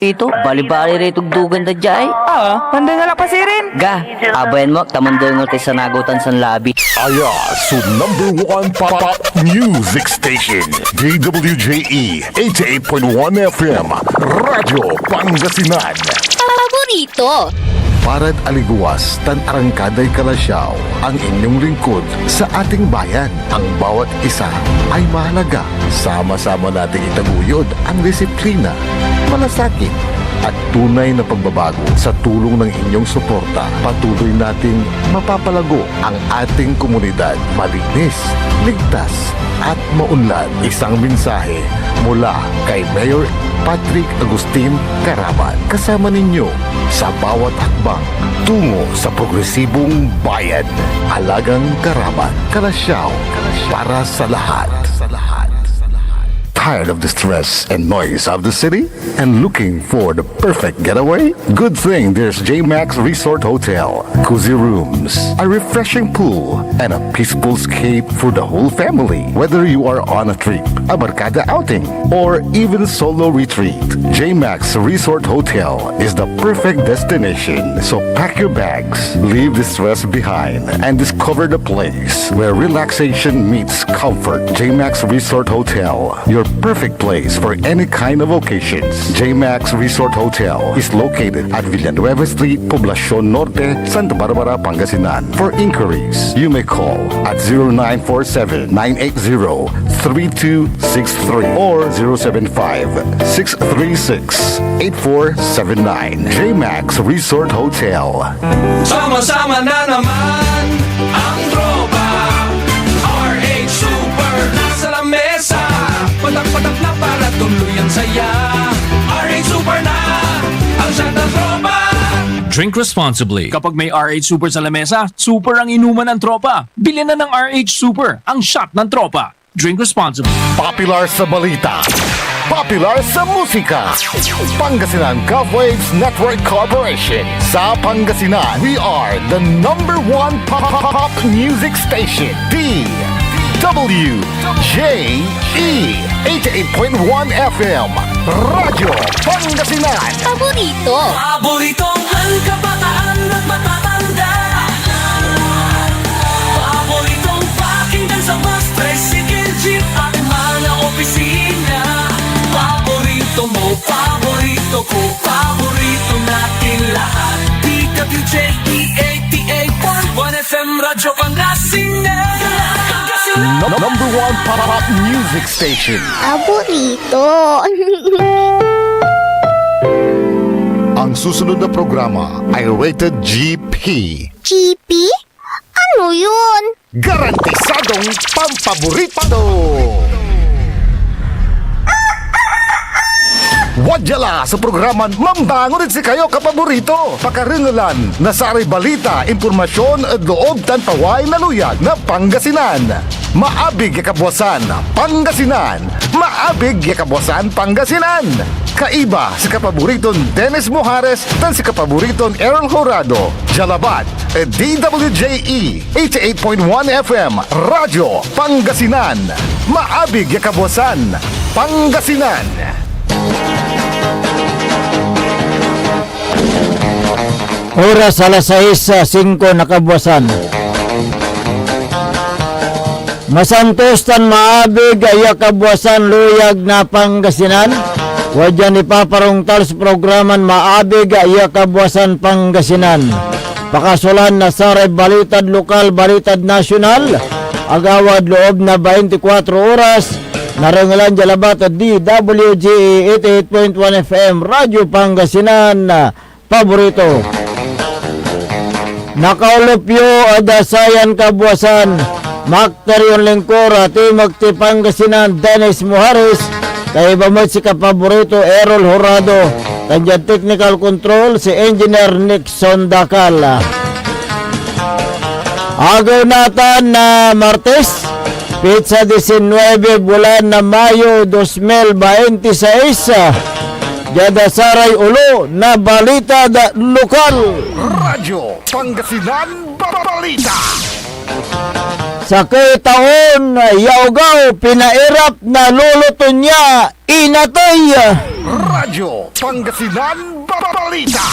Ito, bali-bali rin tugdugan da jay. Panday nga lang pasirin. Ga, abayan mo, tamandoy nga tayo sa nagutan sa labi. Aya, so number one pop music station, DWJE 88.1 FM, Radyo Pangasinan. Paborito. Parad aliguas, tan arangkaday kalasyaw, ang inyong lingkod sa ating bayan. Ang bawat isa ay mahalaga. Sama-sama nating itaguyod ang disiplina, malasakit, at tunay na pagbabago. Sa tulong ng inyong suporta, patuloy nating mapapalago ang ating komunidad. Malinis, ligtas, at maunlad. Isang mensahe mula kay Mayor Patrick Agustin Caraman. Kasama ninyo sa bawat hakbang tungo sa progresibong bayan. Alagang Caraman, Kalasyaw, para sa lahat. Tired of the stress and noise of the city and looking for the perfect getaway? Good thing there's JMax Resort Hotel. Cozy rooms, a refreshing pool, and a peaceful escape for the whole family. Whether you are on a trip, a barkada outing, or even solo retreat, JMax Resort Hotel is the perfect destination. So pack your bags, leave the stress behind, and discover the place where relaxation meets comfort. JMax Resort Hotel, your perfect place for any kind of occasions. JMax Resort Hotel is located at Villanueva Street, Poblacion Norte, Santa Barbara, Pangasinan. For inquiries, you may call at 0947-980-3263 or 075-636-8479. JMax Resort Hotel. Sama-sama na naman ang tropa. RH Super nasa lamesa. Patak-patak na para tuloy ang saya. RH Super na ang shot ng tropa. Drink responsibly. Kapag may RH Super sa lamesa, super ang inuman ng tropa. Bilhin na ng RH Super, ang shot ng tropa. Drink responsibly. Popular sa balita, popular sa musika. Pangasinan Golfwaves Network Corporation. Sa Pangasinan, we are the number one pop music station. DWJE 88.1 FM, Radyo Pangasinan. Paborito. Paboritong kabataan at matatanda. Paboritong pakinggan sa bus, tricycle, jeep at mga opisina. Paborito mo, paborito ko, paborito natin lahat. DWJE 88.1 FM, Radyo Pangasinan. Number one pop music station. Paborito. Ang susunod na programa ay rated GP. GP? Ano yun? Garantisadong pampaborito! Wadyala sa programan Mambangon si kayo kapaborito. Pakaringalan na sa aray balita, impormasyon at loob tantaway na luyag na Pangasinan. Maabig yakabwasan Pangasinan. Maabig yakabwasan Pangasinan. Kaiba si kapaboriton Dennis Mojares tan si kapaboriton Errol Horado. Jalabat DWJE 88.1 FM Radyo Pangasinan. Maabig yakabwasan Pangasinan. Oras alas 6:05 na kabuwasan. Masantos tan maabig aya kabuwasan luyag na Pangasinan. Wadyan ipaparungtal sa programan maabig aya kabuwasan Pangasinan. Pakasulan na saray balitad lokal, balitad nasyonal. Agawad loob na 24 oras. Narangalan jalabat at DWJE 88.1 FM Radyo Pangasinan. Paborito. Nakaulupyo adasayan kabuwasan Makterion Lingkora Timog ti Pangasinan Dennis Mojares. Kay bamot si kapaborito Errol Horado. Kanyan technical control si Engineer Nixon Dakal. Agaw natin na Martes, Pizza 19 bulan na Mayo 2026. Jada saray ulo na balita da lokal. Radyo Pangasinan Balita. Sa kay taon, Yaugaw, pinairap na luluto niya inatay. Radyo Pangasinan Balita.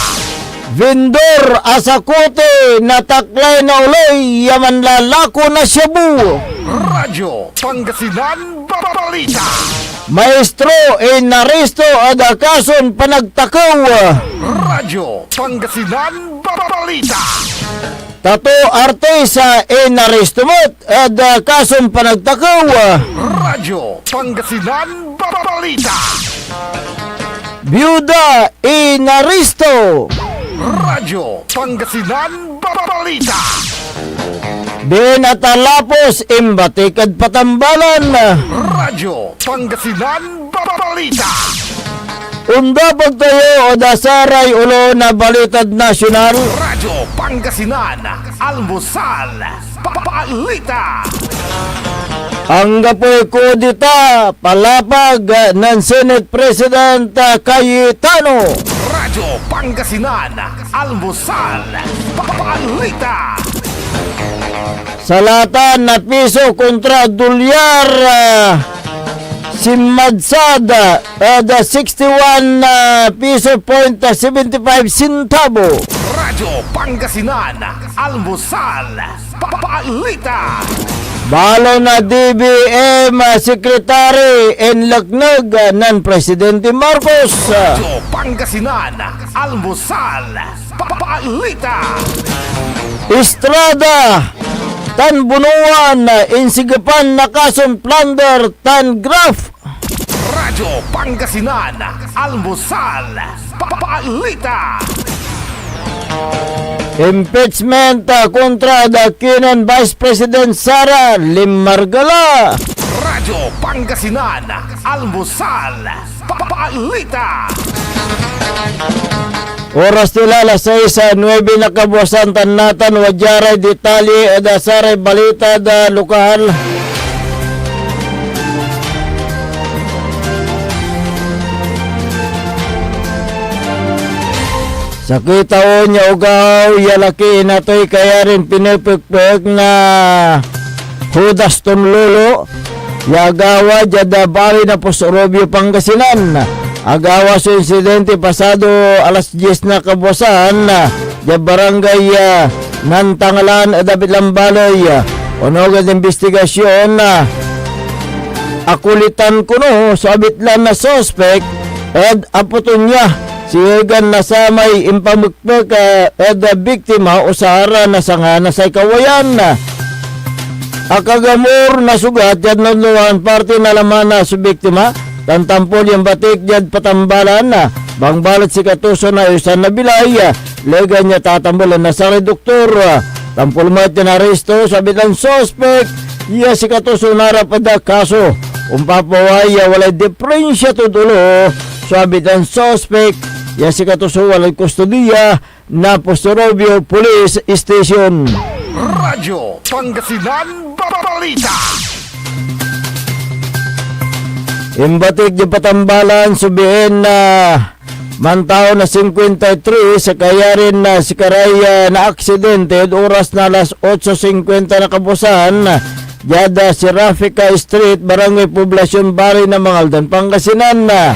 Vendor asakote nataklay na uloy yaman lalako na Cebu. Radyo Pangasinan Balita. Maestro inaresto adakason panagtakaw. Radyo Pangasinan Balita. Tato artesa inaresto mo't adakason panagtakaw. Radyo Pangasinan Balita. Byuda inaresto. Radyo Pangasinan Balita. Binatalapos imbatikad patambalan. Radyo Pangasinan Balita. Unda pagtayo o dasaray ulo na balitad nasyonal. Radyo Pangasinan Almusal Balita. Ang gapoy kudita palapag ng Senate President Cayetano. Radyo Pangasinan Almusal Balita. Salatan na piso kontra dolyar. Si Madsada ada 61 piso point 75 centavo. Radyo Pangasinan Almusal Balita. Balo na DBM Secretary en Laknag ng Presidente Marcos. Radyo Pangasinan Almusal Balita. Estrada tan bunuan insigapan na kasong plunder tan graph. Radyo Pangasinan Almusal Balita. Impeachment kontra dakinan Vice President Sara Limargala. Radyo Pangasinan Almusal Balita. Oras nila alas 6:09 na kabuwasan tanatan wajaray detalye dasaray balita da lokal. Sa kitaon niya ugaw yalaki natoy kaya rin pinipikpik na Judas Tonlolo yagawa jada bari na Posorobio Pangasinan. Agawa sa insidente pasado alas 10 na kabuwasan di barangay Nantangalan David Lambalay. Onogan investigasyon akulitan kuno sabit lang na suspect ed aputon niya siyegan na samay impamukpek ed biktima usara na sanga na say kawayan. Akagamur na sugat yan nanuhan parte na laman na sa biktima. Tantampol yung batik dyan patambalan na bangbalat si Katuso na usan na bilay. Lega niya tatambulan na sa reduktor. Tampol mat yan aresto sabi ng suspect. Iya si Katuso narapada kaso. Umpapaway walay diferensya tutulo. Sabi ng suspect. Iya si Katuso walay kustodiya na Posorobio Police Station. Radyo Pangasinan Balita. Imbatik di patambalan subihin na mantao na 53 sa kaya rin na si Karaya na aksidente oras na alas 8:50 na kabusan Yada si Rafika Street, Barangay Poblasyon Bari na Mangaldan, Pangasinan na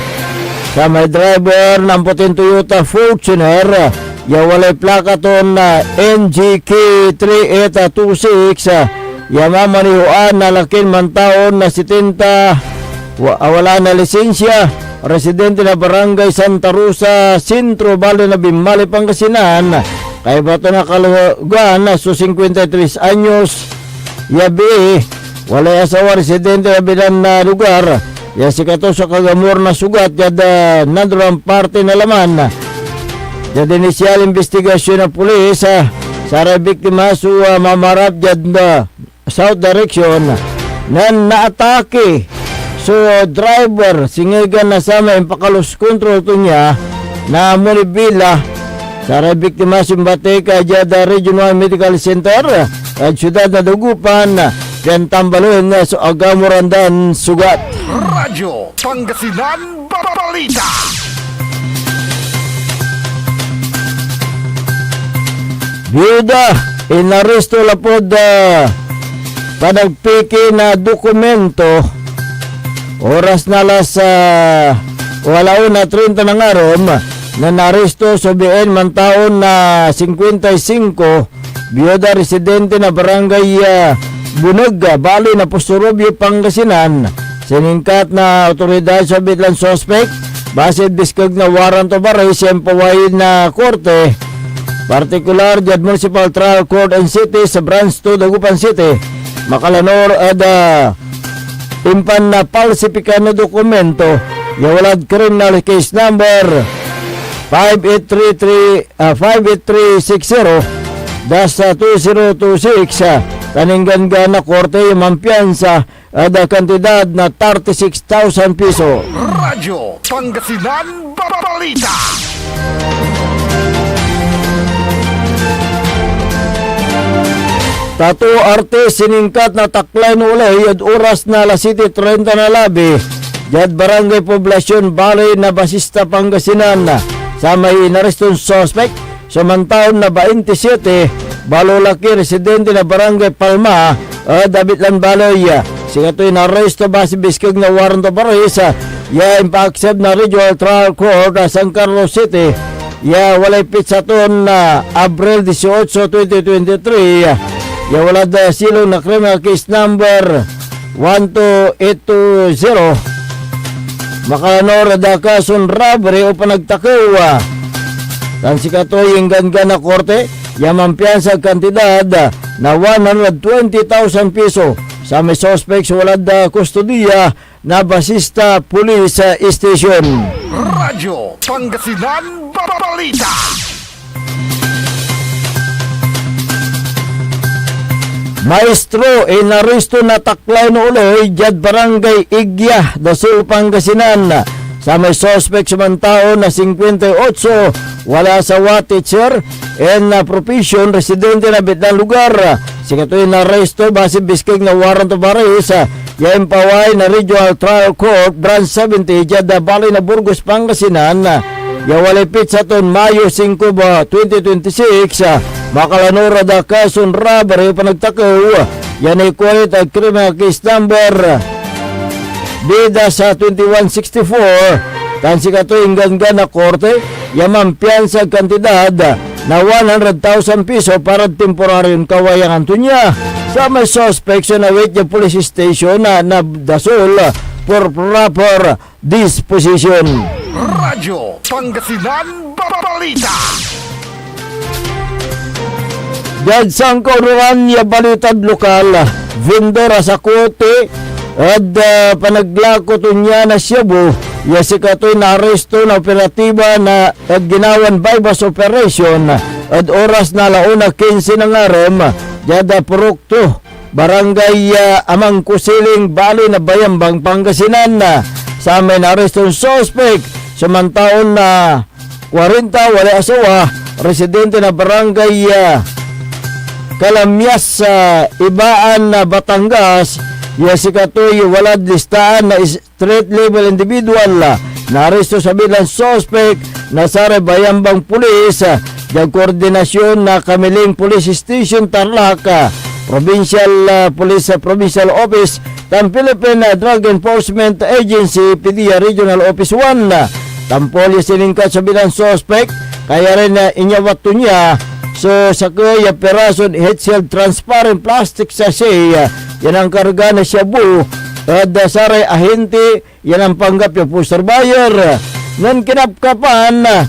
sa may driver ng puting Toyota Fortuner walay plaka ton na NGK 3826 mamanihuan na lakin mantaon na 70 wala na lisensya, residente na Barangay Santa Rosa, Sentro, Balo na Bimali, Pangasinan. Kay bato na kalugan na so 53 anyos. Yabi, wala asawa, residente na bilang na lugar. Si Katuso kagamur na sugat, yada nandoon parte na laman. Yada inisyal investigasyon ng pulis sa biktima sa mamarap yada south direction na naatake. So driver singigan na sa may pakalus control to niya na Monibila sa biktima simbate ka Jada Regional Medical Center at siyudad na Dugupan yan tambalon na so agamurandan sugat. Radyo Pangasinan Balita. Byuda inaresto lapod panagpiki na dokumento Oras na alas 1:30 ng arom na naresto sa BN man taon na 55, biyuda residente na barangay Bunag, Bali na Pusurubyo, Pangasinan. Siningkat na otoridad sa bitlang suspect base biskag na warrant of arrest siyang pawayin na korte. Partikular Jad Municipal Trial Court and City sa Branch 2, Dagupan City. Makalanor ada impan na falsifikano dokumento yawalad criminal case number 58360-2026 taninggan na korte yung mampiyansa ada kantidad na 36,000 piso. Radyo Pangasinan Balita. Tato arte siningkat na taklay no ulay at oras na alas 7:30 na labi Jad Barangay Poblasyon Bali na Basista, Pangasinan sa may inarestong suspect samantaon na 27 balolaki residente na Barangay Palma Dabitlan Baloy. Sikato'y naresto base biskag na warrant of arrest ipa-accept na Regional Trial Court San Carlos City walay pitsaton na Abril 18, 2023 wala da silong na criminal case number 12820 makalanor da kason robbery o panagtakaw. Tan sikato'y inggan na korte mampiyansa kantidad na 120,000 piso sa may suspects wala da kustodiya na Basista Police Station. Radyo Pangasinan Balita. Maestro inaresto na taklay no uloy Jad Barangay Igya, Dasul, Pangasinan sa may suspect samantao na 58 wala sa teacher and profession residente na bitang lugar. Sikato'y naresto base biskag na warrant of arrest empaway na Regional Trial Court Branch 70 Jad Bali na Burgos, Pangasinan walay pitsaton Mayo 5, 2026 makalanora da kason robbery panagtakaw ay kulit ang criminal case number bida sa 2164 tan sikato'y inggan na korte mampiyansa kantidad na 100,000 piso para temporaryong kawayangan to niya sa may suspect sa nawit yung police station na Dasol for proper disposition. Radyo Pangasinan Balita. Dad sang kauruan ya balitad lokal vendor sa kote at panaglako to niya na Cebu sikato'y naresto na operatiba na ginawan bypass operation at oras na 1:15 ng aram Jada Purukto Barangay Amang Kusiling Bali na Bayambang, Pangasinan sa may narestong suspect samantaon na 40 wala asawa residente na Barangay Kalamyas sa Ibaan na Batangas sikato'y wala listaan na street level individual naresto sa bilang suspect na sa Bayambang Police koordinasyon na Kamiling Police Station Tarlac Provincial Police Provincial Office ng Philippine Drug Enforcement Agency PDEA Regional Office 1 tampol siningkat sa bilang suspect kaya rin inyawat to niya so sa kaya perason head-sealed transparent plastic sachet yan ang karga na Cebu at saray ahente yan ang panggap yung poster buyer nan kinapkapan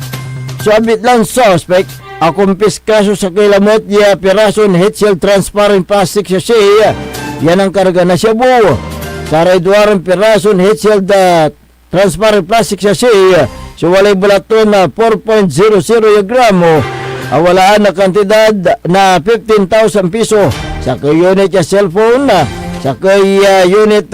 sabit lang suspect akumpis kaso sa kilamot ya perason head-sealed transparent plastic sachet yan ang karga na Cebu saray duwarang perason head-sealed transparent plastic sachet so walay balaton na 4.00 gramo awalaan na kantidad na 15,000 piso sa unit ya cellphone sa unit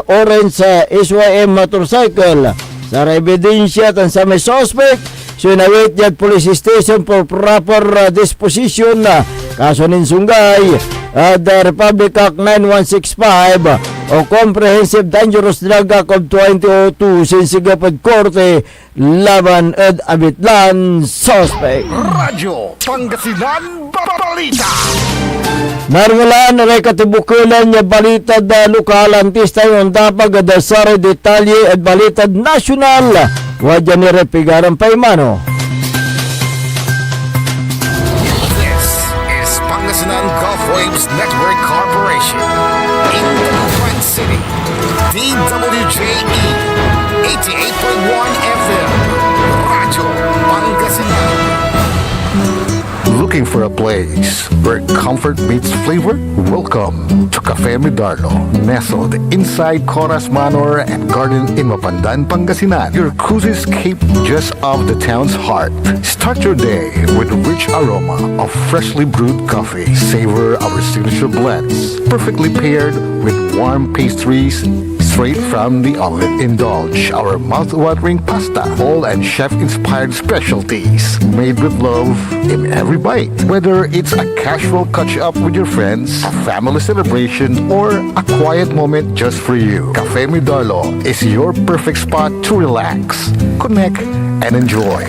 orange SYM motorcycle sa ebidensya tan sa may suspect so nawit yan police station for proper disposition kaso nin sunggay the Republic Act 9165 o Comprehensive Dangerous Drug Act of 2002 sinsigapad korte laban ed abitlan suspect. Radyo Pangasinan Balita. Narungalaan na katibukulan niya balitad lokal antista yung tapag adasare detalye at balitad nasyonal. Wadya ni Repigaran Paimano. This is Pangasinan Gulf Waves Network Corporation. In Dagupan City. DWJE 88.1 FM. Radyo Pangasinan. Looking for a place where comfort meets flavor? Welcome to Cafe Medardo, nestled inside Coras Manor and Garden in Mapandan, Pangasinan. Your cozy escape just off the town's heart. Start your day with a rich aroma of freshly brewed coffee. Savor our signature blends, perfectly paired with warm pastries straight from the oven. Indulge our mouth-watering pasta, all and chef-inspired specialties made with love in every bite. Whether it's a casual catch-up with your friends, a family celebration, or a quiet moment just for you, Cafe Medardo is your perfect spot to relax, connect, and enjoy.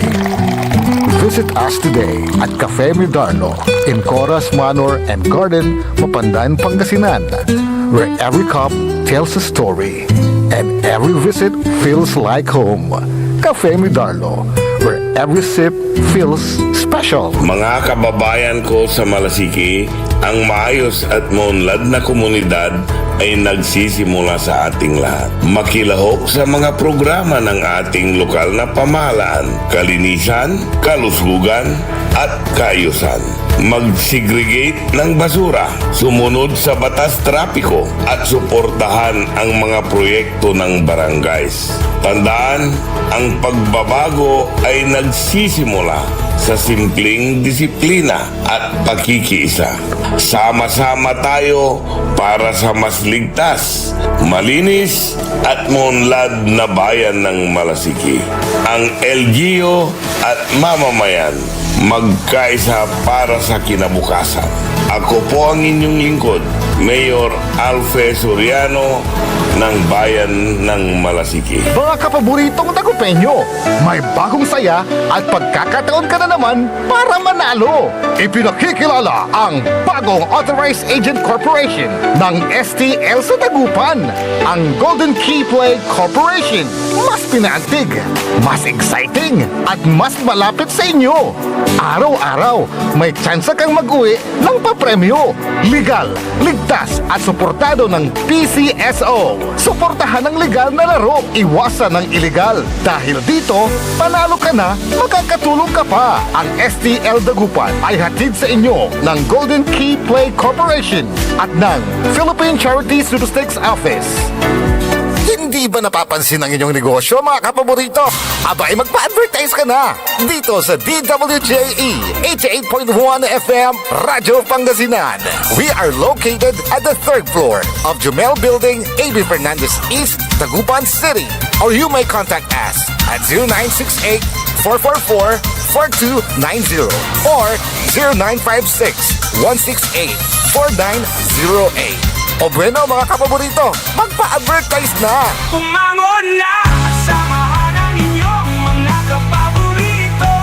Visit us today at Cafe Medardo in Coras Manor and Garden, Mapandan, Pangasinan, where every cup tells a story and every visit feels like home. Cafe Medardo, where every sip feels special. Mga kababayan ko sa Malasiki, ang maayos at maunlad na komunidad ay nagsisimula sa ating lahat. Makilahok sa mga programa ng ating lokal na pamahalaan, kalinisan, kalusugan, at kaayusan. Mag-segregate ng basura, sumunod sa batas trapiko, at suportahan ang mga proyekto ng barangays. Tandaan, ang pagbabago ay nagsisimula sa simpleng disiplina at pakikiisa. Sama-sama tayo para sa mas ligtas, malinis at maunlad na bayan ng Malasiki. Ang LGU at mamamayan magkaisa para sa kinabukasan. Ako po ang inyong lingkod, Mayor Alfe Soriano ng Bayan ng Malasiki. Mga kapaboritong Dagupeño, may bagong saya at pagkakataon ka na naman para manalo. Ipinakikilala ang bagong Authorized Agent Corporation ng STL sa Dagupan, ang Golden Key Play Corporation. Mas pinaantig, mas exciting, at mas malapit sa inyo. Araw-araw, may tsansa kang mag-uwi ng papremyo. Legal, ligtas at suportado ng PCSO. Suportahan ang legal na laro, iwasan ng illegal. Dahil dito, panalo ka na, makakatulong ka pa. Ang STL Dagupan ay hatid sa inyo ng Golden Key Play Corporation at ng Philippine Charity Statistics Office. Hindi ba napapansin ang inyong negosyo, mga kapaborito? Abay, magpa-advertise ka na dito sa DWJE 88.1 FM Radyo Pangasinan. We are located at the 3rd floor of Jumel Building, A.B. Fernandez East, Dagupan City. Or you may contact us at 0968-444-4290 or 0956-168-4908. O bueno, mga kapaborito, magpa-advertise na! Umangon na! Samahan ang inyong mga kapaborito.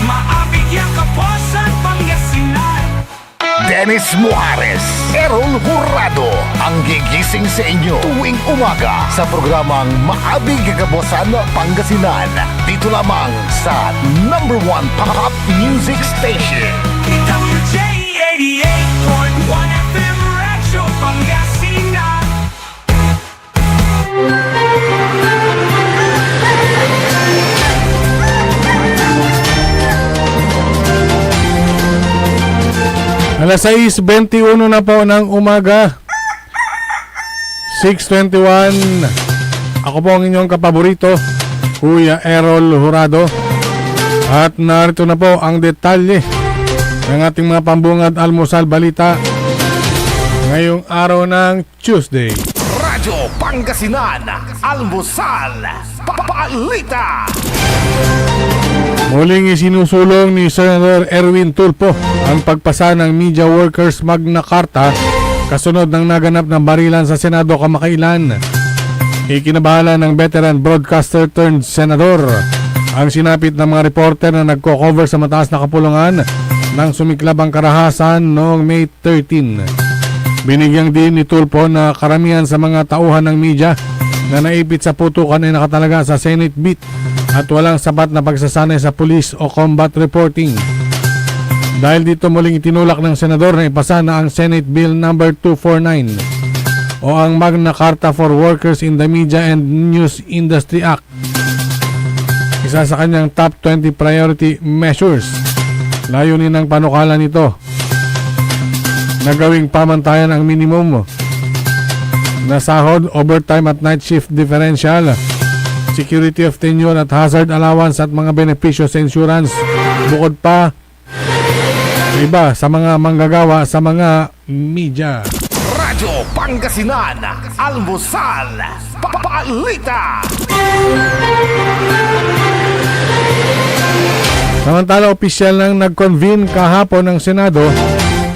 Maabigyan ka po sa Pangasinan. Dennis Muarez, Errol Hurado, ang gigising sa inyo tuwing umaga sa programang Maabig Kagabosan Pangasinan. Dito lamang sa #1 Pop Music Station. WJ 88.1 FM Radyo Pangasinan. Alas 6:21 na po ng umaga. 6:21. Ako po ang inyong kapaborito, Kuya Errol Hurado. At narito na po ang detalye ng ating mga pambungad almusal balita ngayong araw ng Tuesday. Radyo Pangasinan, Almusal, Balita. Muling isinusulong ni Senator Erwin Tulfo ang pagpasa ng Media Workers Magna Carta Kasunod ng naganap ng barilan sa Senado kamakailan, ikinabahala ng veteran broadcaster turned senador ang sinapit ng mga reporter na nagko-cover sa mataas na kapulungan nang sumiklab ang karahasan noong May 13. Binigyang din ni Tulfo na karamihan sa mga tauhan ng media na naipit sa putukan ay nakatalaga sa Senate beat at walang sapat na pagsasanay sa police o combat reporting. Dahil dito muling itinulak ng senador na ipasa na ang Senate Bill No. 249 o ang Magna Carta for Workers in the Media and News Industry Act. Isa sa kanyang top 20 priority measures. Layunin ng panukala nito na gawing pamantayan ang minimum na sahod, overtime at night shift differential, security of tenure at hazard allowance at mga benepisyo sa insurance. Bukod pa iba sa mga manggagawa sa mga media. Radyo Pangasinan, Almusal, Balita. Samantala, opisyal nang nag-convene kahapon ng Senado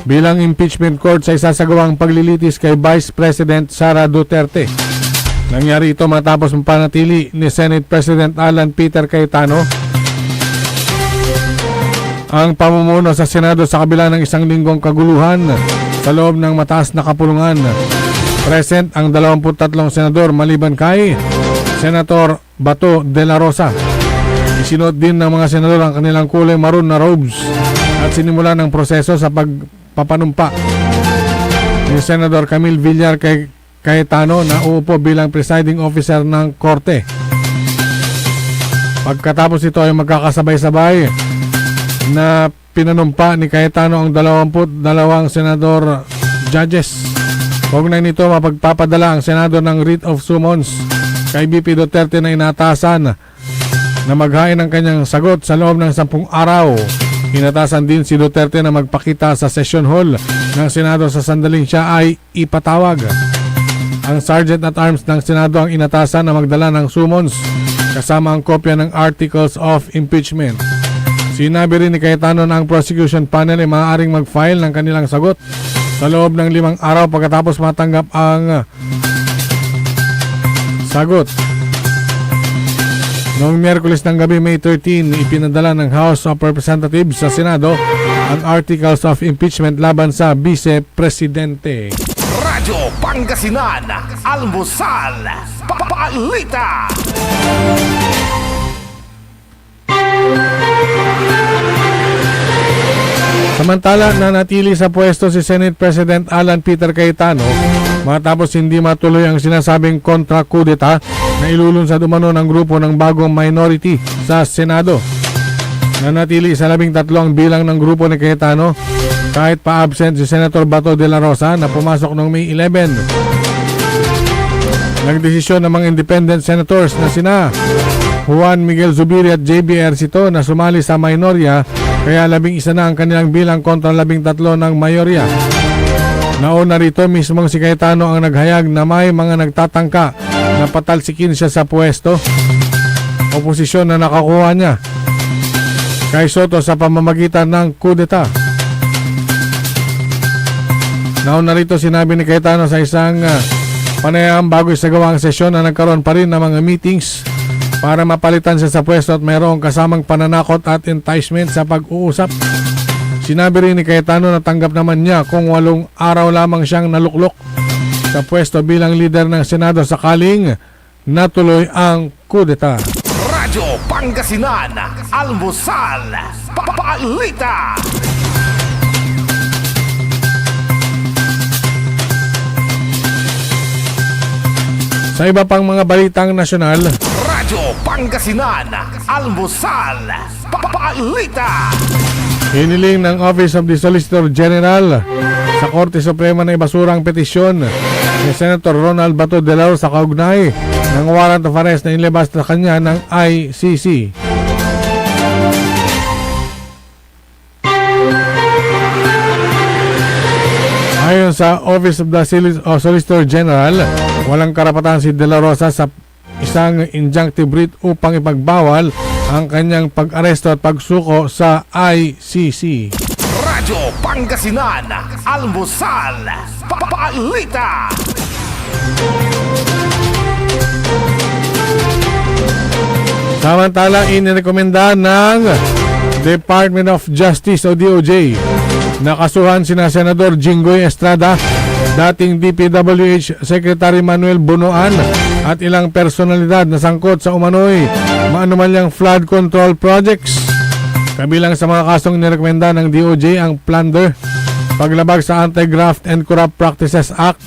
bilang impeachment court sa isasagawang paglilitis kay Vice President Sara Duterte. Nangyari ito matapos mapanatili ni Senate President Alan Peter Cayetano ang pamumuno sa Senado sa kabila ng isang linggong kaguluhan sa loob ng mataas na kapulungan. Present ang 23 senador maliban kay Senator Bato de la Rosa. Isinuot din ng mga senador ang kanilang kulay maroon na robes at sinimula ng proseso sa pagpapanumpa ni Senador Camille Villar kay Cayetano na uupo bilang presiding officer ng korte. Pagkatapos ito ay magkakasabay-sabay na pinanumpa ni Cayetano ang 22 senador judges. Kaugnay nito, mapagpapadala ang Senado ng writ of summons kay BP Duterte na inatasan na maghain ng kanyang sagot sa loob ng 10 araw. Inatasan din si Duterte na magpakita sa session hall ng Senado sa sandaling siya ay ipatawag. Ang Sergeant at Arms ng Senado ang inatasan na magdala ng summons kasama ang kopya ng Articles of Impeachment. Sinabi rin ni Cayetano na ang prosecution panel ay maaaring mag-file ng kanilang sagot sa loob ng 5 araw pagkatapos matanggap ang sagot. Noong Miyerkules ng gabi, May 13, ipinadala ng House of Representatives sa Senado ang Articles of Impeachment laban sa Vice Presidente. Radyo Pangasinan, Almusal, Balita. Samantala, nanatili sa pwesto si Senate President Alan Peter Cayetano matapos hindi matuloy ang sinasabing kontra kudeta na ilulunsad umano ng grupo ng bagong minority sa Senado. Nanatili sa 13 ang bilang ng grupo ni Cayetano kahit pa-absent si Senator Bato de la Rosa na pumasok noong May 11. Nagdesisyon ng mga independent senators na sina Juan Miguel Zubiri at JB Ercito na sumali sa minorya, kaya 11 na ang kanilang bilang kontra 13 ng mayorya. Nauna rito mismong si Cayetano ang naghayag na may mga nagtatangka na patalsikin siya sa pwesto o posisyon na nakakuha niya kay Soto sa pamamagitan ng kudeta. Nauna rito sinabi ni Cayetano sa isang panayam bago isagawa ang sesyon na nagkaroon pa rin ng mga meetings para mapalitan siya sa pwesto at mayroong kasamang pananakot at enticement sa pag-uusap. Sinabi rin ni Cayetano na tanggap naman niya kung 8 araw lamang siyang naluklok sa pwesto bilang leader ng Senado sakaling natuloy ang kudeta. Radyo Pangasinan, Almusal, Balita. Sa iba pang mga balitang nasyonal, Radyo Pangasinan, Almusal, Balita. hiniling ng Office of the Solicitor General sa Korte Suprema na ibasura ang petisyon ni Senator Ronald Bato de la Rosa sa kaugnay ng warrant of arrest na inilabas sa kanya ng ICC. Ayon sa Office of the Solicitor General, walang karapatan si De La Rosa sa isang injunctive writ upang ipagbawal ang kanyang pag-aresto at pagsuko sa ICC. Radyo Pangasinan, Almusal, Balita. Samantala, inirekomenda ng Department of Justice o DOJ na kasuhan sina Senador Jinggoy Estrada, dating DPWH Secretary Manuel Bunoan at ilang personalidad na sangkot sa umano'y maanumalyang flood control projects. Kabilang sa mga kasong inirekomenda ng DOJ ang plunder, paglabag sa Anti-Graft and Corrupt Practices Act,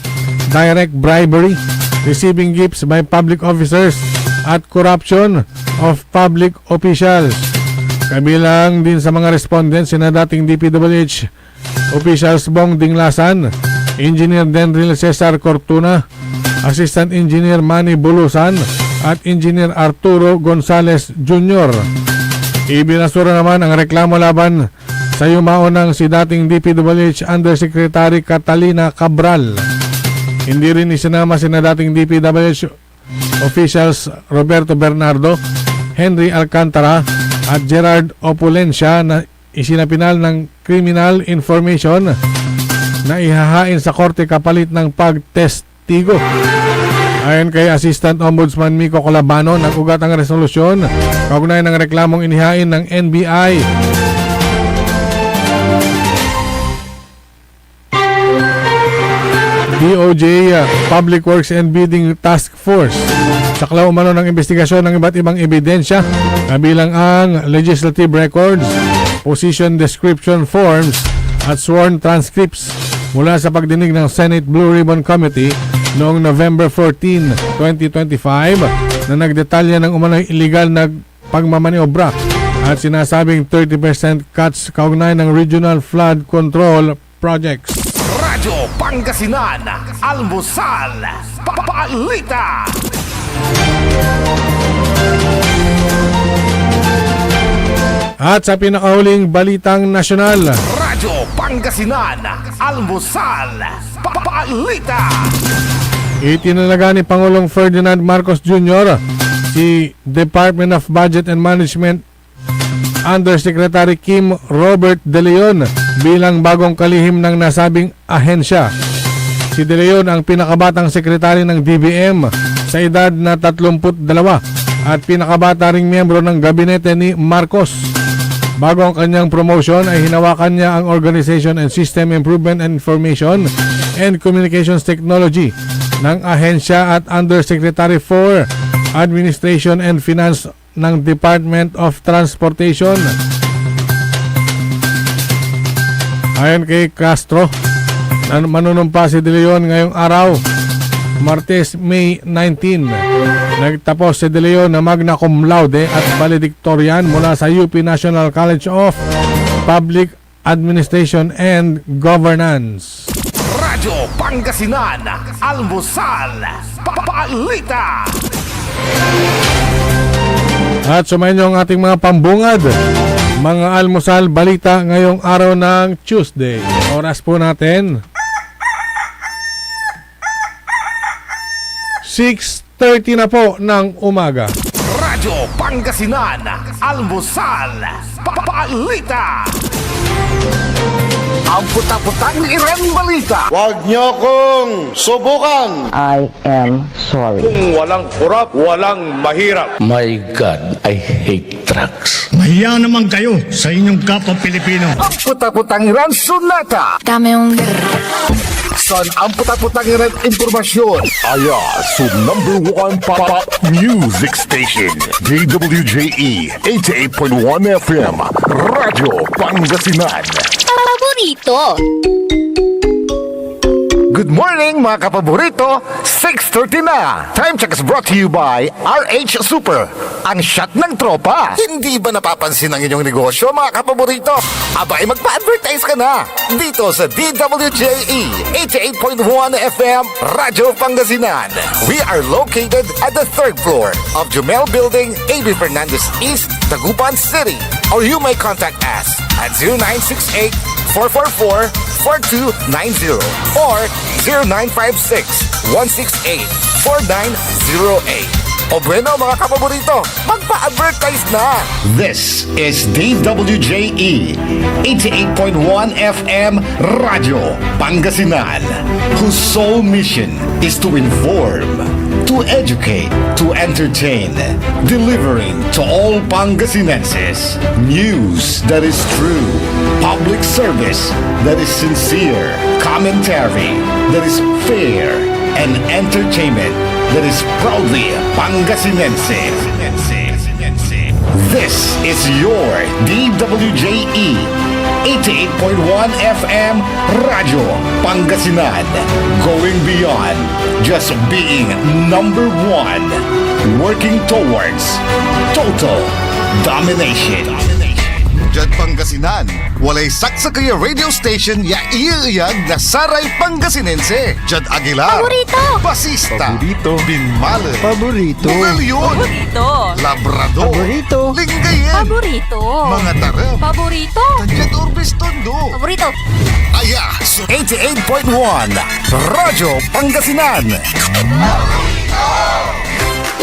direct bribery, receiving gifts by public officers, at corruption of public officials. Kabilang din sa mga respondents sina dating DPWH officials Bong Dinglasan, Engineer Denril Cesar Cortuna, Assistant Engineer Manny Bulusan at Engineer Arturo Gonzales Jr. Ibinasura naman ang reklamo laban sa yumaunang si dating DPWH Undersecretary Catalina Cabral. Hindi rin isinama sina dating DPWH officials Roberto Bernardo, Henry Alcantara at Gerard Opulencia na isinapinal ng criminal information na ihahain sa korte kapalit ng pagtestigo. Ayon kay Assistant Ombudsman Miko Colabano, nag-ugat ang resolusyon kaugnay ng reklamong inihain ng NBI. DOJ Public Works and Bidding Task Force. Saklaw umano ng investigasyon ng iba't ibang ebidensya, kabilang ang legislative records, position description forms at sworn transcripts mula sa pagdinig ng Senate Blue Ribbon Committee noong November 14, 2025 na nagdetalya ng umano'y illegal na pagmamaniobra at sinasabing 30% cuts kaugnay ng regional flood control projects. Radyo Pangasinan, Almusal, Balita. At sa pinakahuling balitang nasyonal, Radyo Pangasinan, Almusal, Balita. itinalaga ni Pangulong Ferdinand Marcos Jr. si Department of Budget and Management Undersecretary Kim Robert De Leon bilang bagong kalihim ng nasabing ahensya. Si De Leon ang pinakabatang sekretary ng DBM sa edad na 32 at pinakabata ring miyembro ng gabinete ni Marcos. Bago ang kanyang promotion ay hinawakan niya ang Organization and System Improvement and Information and Communications Technology ng ahensya at Undersecretary for Administration and Finance ng Department of Transportation. Ayon kay Castro, manunumpa si De Leon ngayong araw, Martes, May 19. Nagtapos si De Leon na magna cum laude at valedictorian mula sa UP National College of Public Administration and Governance. Radyo Pangasinan, Almusal, Balita. At sumayin niyo ang ating mga pambungad, mga almusal balita ngayong araw ng Tuesday. Oras po natin 6:30 na po ng umaga. Radyo Pangasinan, Almusal, Balita. Ang puta-putang Iran Balita. Huwag niyo kong subukan. I am sorry. Kung walang kurap, walang mahirap. My God, I hate trucks. Mahiya naman kayo sa inyong kapwa Pilipino. Ang puta-putang Iran Sunata. Dame yung Son, ang puta-putang Iran Impormasyon. Aya, so #1 pop music station. DWJE 88.1 FM. Radyo Pangasinan. paborito. Good morning mga kapaborito, 6:30 na. Time check is brought to you by RH Super, ang shot ng tropa. Hindi ba napapansin ang inyong negosyo mga kapaborito? Abay magpa-advertise ka na dito sa DWJE 88.1 FM Radyo Pangasinan. We are located at the 3rd floor of Jumel Building, AB Fernandez East, Tagupan City. Or you may contact us at 0968-444-4290 or 0956-168-4908. O bueno mga kapaborito, magpa-advertise na! This is DWJE 88.1 FM Radio Pangasinan, whose sole mission is to inform, to educate, to entertain, delivering to all Pangasinenses news that is true, public service that is sincere, commentary that is fair, and entertainment that is proudly Pangasinense. This is your DWJE 88.1 FM Radio Pangasinan, going beyond just being number one, working towards total domination. Diyan Pangasinan, walay saksa kaya radio station ya iiyag na Saray Pangasinense. Diyan Aguilar, Paborito. Basista, Paborito, Binmale, Paborito. Bugalyon, Paborito. Labrador, Paborito. Lingayen, Paborito. mga tarap, Paborito. Diyan Urbis Tondo. Paborito. Aya, 88.1 Radyo Pangasinan.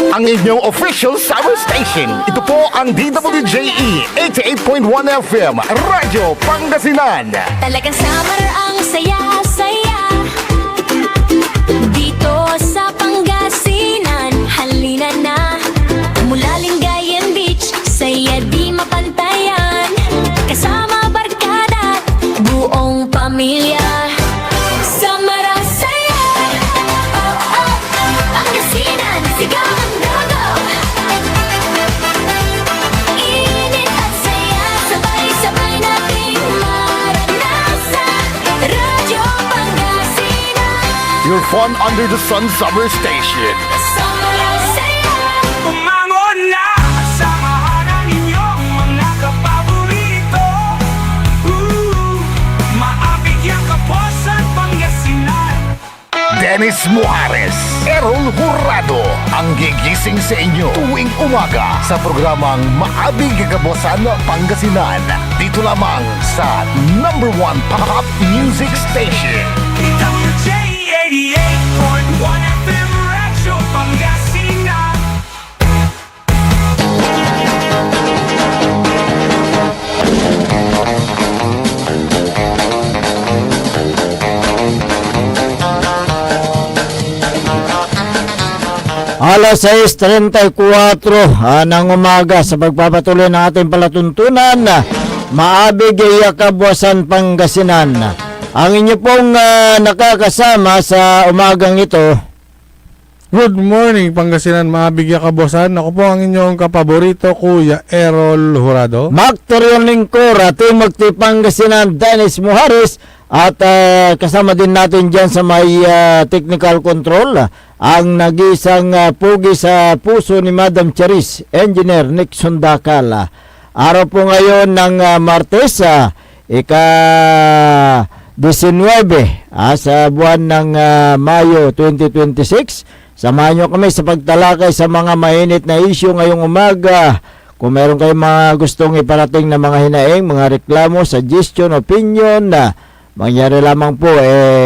Ang inyong official summer station. Ito po ang DWJE 88.1 FM Radyo Pangasinan. Talagang summer ang saya-saya dito sa Pangasinan. Halina na mula Lingayen Beach, saya di mapantayan. Kasama barkada, buong pamilya. Summer ang saya. Oh, oh, Pangasinan, sigaw ang dago. Init at saya, sabay-sabay nating maranasan. Radyo Pangasinan. Your fun under the sun summer station. Summer ang saya. Umangon na, samahan ang inyong mga kapaborito. Maabigyan ka po sa Pangasinan. Dennis Muarez, Errol Jurado, ang gigising sa inyo tuwing umaga sa programang Maabig Kagabosan Pangasinan. Dito lamang sa number 1 pop music station. WJ 88.1 FM Radyo Pangasinan. Alas 6:34 ng umaga sa pagpapatuloy ng ating palatuntunan, Maabig Kabuasan Pangasinan. Ang inyo pong nakakasama sa umagang ito. Good morning Pangasinan, Maabig Kabuasan. Ako po ang inyong kapaborito, Kuya Errol Jurado. Mactorion Lingkor, Team Magti Pangasinan, Dennis Muharis. At kasama din natin dyan sa may technical control, ang nag-isang pugi sa puso ni Madam Charis, Engineer Nick Sundakal. Araw po ngayon ng Martes, ika-19 sa buwan ng Mayo 2026. Samahan nyo kami sa pagtalakay sa mga mainit na issue ngayong umaga. Kung meron kayong mga gustong iparating na mga hinaing, mga reklamo, suggestion, opinion, mangyari lamang po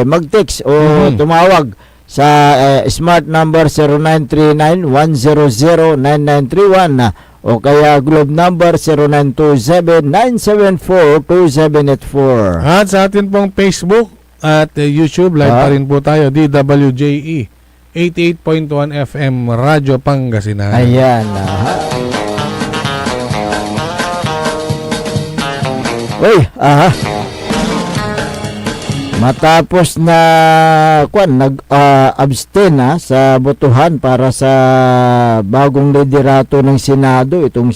mag-text o tumawag sa smart number 0939-100-9931 o kaya globe number 0927-974-2784. At sa atin pong Facebook at YouTube, live pa rin po tayo, DWJE 88.1 FM Radyo Pangasinan. Ayan. Uy, matapos na nag-abstain sa botohan para sa bagong liderato ng Senado, itong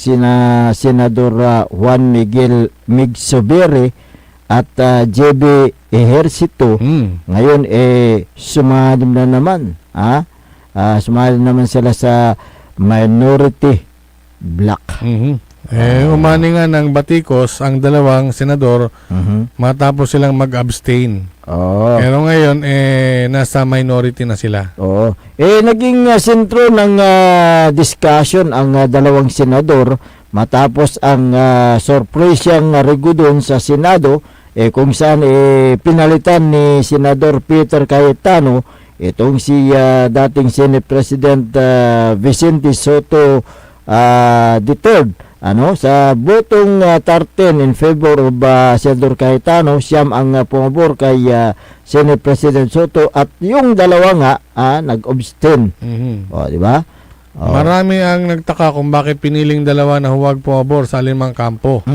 Senador Juan Miguel Migsobere at JB Ejercito. Ngayon sumalim na naman. Sumalim naman sila sa minority block. Umani nga ng batikos ang dalawang senador matapos silang mag-abstain. Pero ngayon, nasa minority na sila. Naging sentro ng discussion ang dalawang senador matapos ang sorpresyang regudon sa Senado kung saan pinalitan ni Senador Peter Cayetano itong si dating Senate President Vicente Soto III, sa botong 13 in favor of Senador Cayetano, siyam ang pumabor kay Senate President Soto at yung dalawa nga nag-abstain. O, di ba? O. Marami ang nagtaka kung bakit piniling dalawa na huwag pumabor sa alinmang kampo.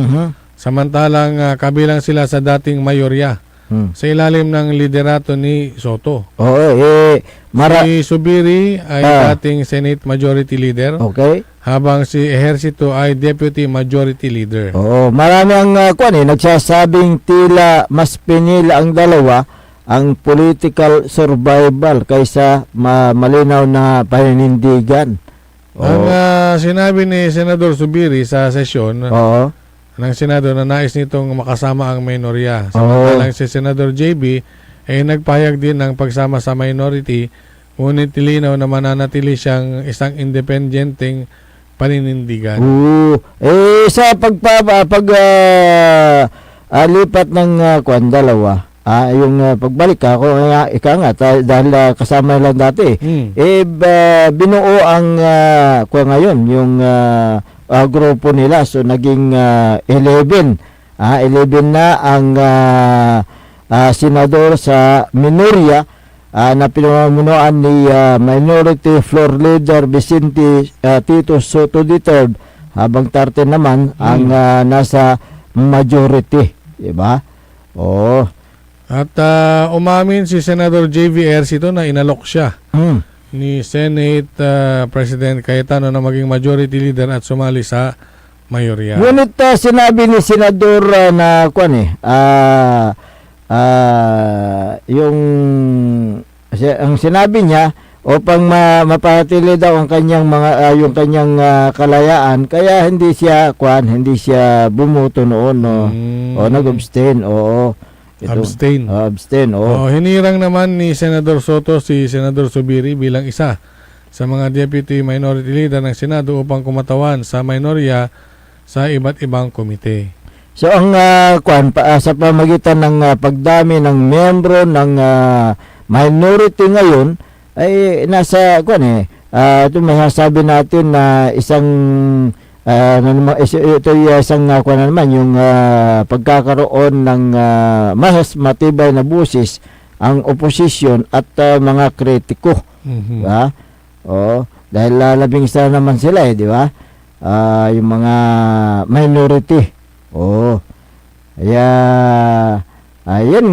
Samantalang kabilang sila sa dating mayorya sa ilalim ng liderato ni Soto. Oo, Si Subiri ay dating Senate Majority Leader, okay. habang si Ejercito ay Deputy Majority Leader. Oo, marami ang nagsasabing tila mas pinila ang dalawa ang political survival kaysa malinaw na paninindigan. Ang sinabi ni Senador Subiri sa sesyon ng Senado na nais nitong makasama ang minorya. Samantalang si Senador JB ay nagpahayag din ng pagsama sa minority, ngunit tilinaw na mananatili siyang isang independenteng paninindigan. Sa lipat ng dalawa, yung pagbalik ako, dahil kasama lang dati, binuo ang ngayon, yung grupo nila, so naging 11 na ang senador sa minorya na pinamunuan ni Minority Floor Leader Vicente Tito Soto III, habang 13 naman ang nasa majority, diba? At umamin si Senador J.V. Ejercito na inalok siya ni Senate President Cayetano na maging majority leader at sumali sa mayorya. Ngunit sinabi ni Senador na ang sinabi niya, upang mapanatili daw ang kanyang yung kanyang kalayaan, kaya hindi siya bumuto noon o nag-abstain. Abstain. Abstain. Hinirang naman ni Senador Soto si Senador Subiri bilang isa sa mga Deputy Minority Leader ng Senado upang kumatawan sa minorya sa iba't ibang komite. So ang sa pamagitan ng pagdami ng miyembro ng minority ngayon ay nasa ito masasabi natin na isang ito isang naman yung pagkakaroon ng mas matibay na busis ang opposition at mga kritiko. Diba? Dahil 11 naman sila di ba? Yung mga minority. Kaya ayun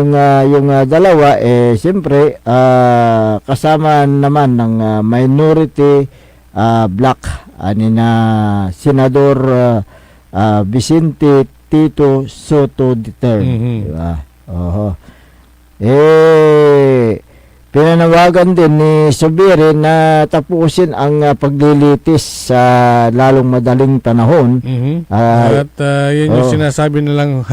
nga yung dalawa siyempre kasama naman ng minority black na Senador Vicente Tito Soto III. Diba? Pinanawagan din ni Subiri na tapusin ang paglilitis sa lalong madaling panahon. At yun yung sinasabi nilang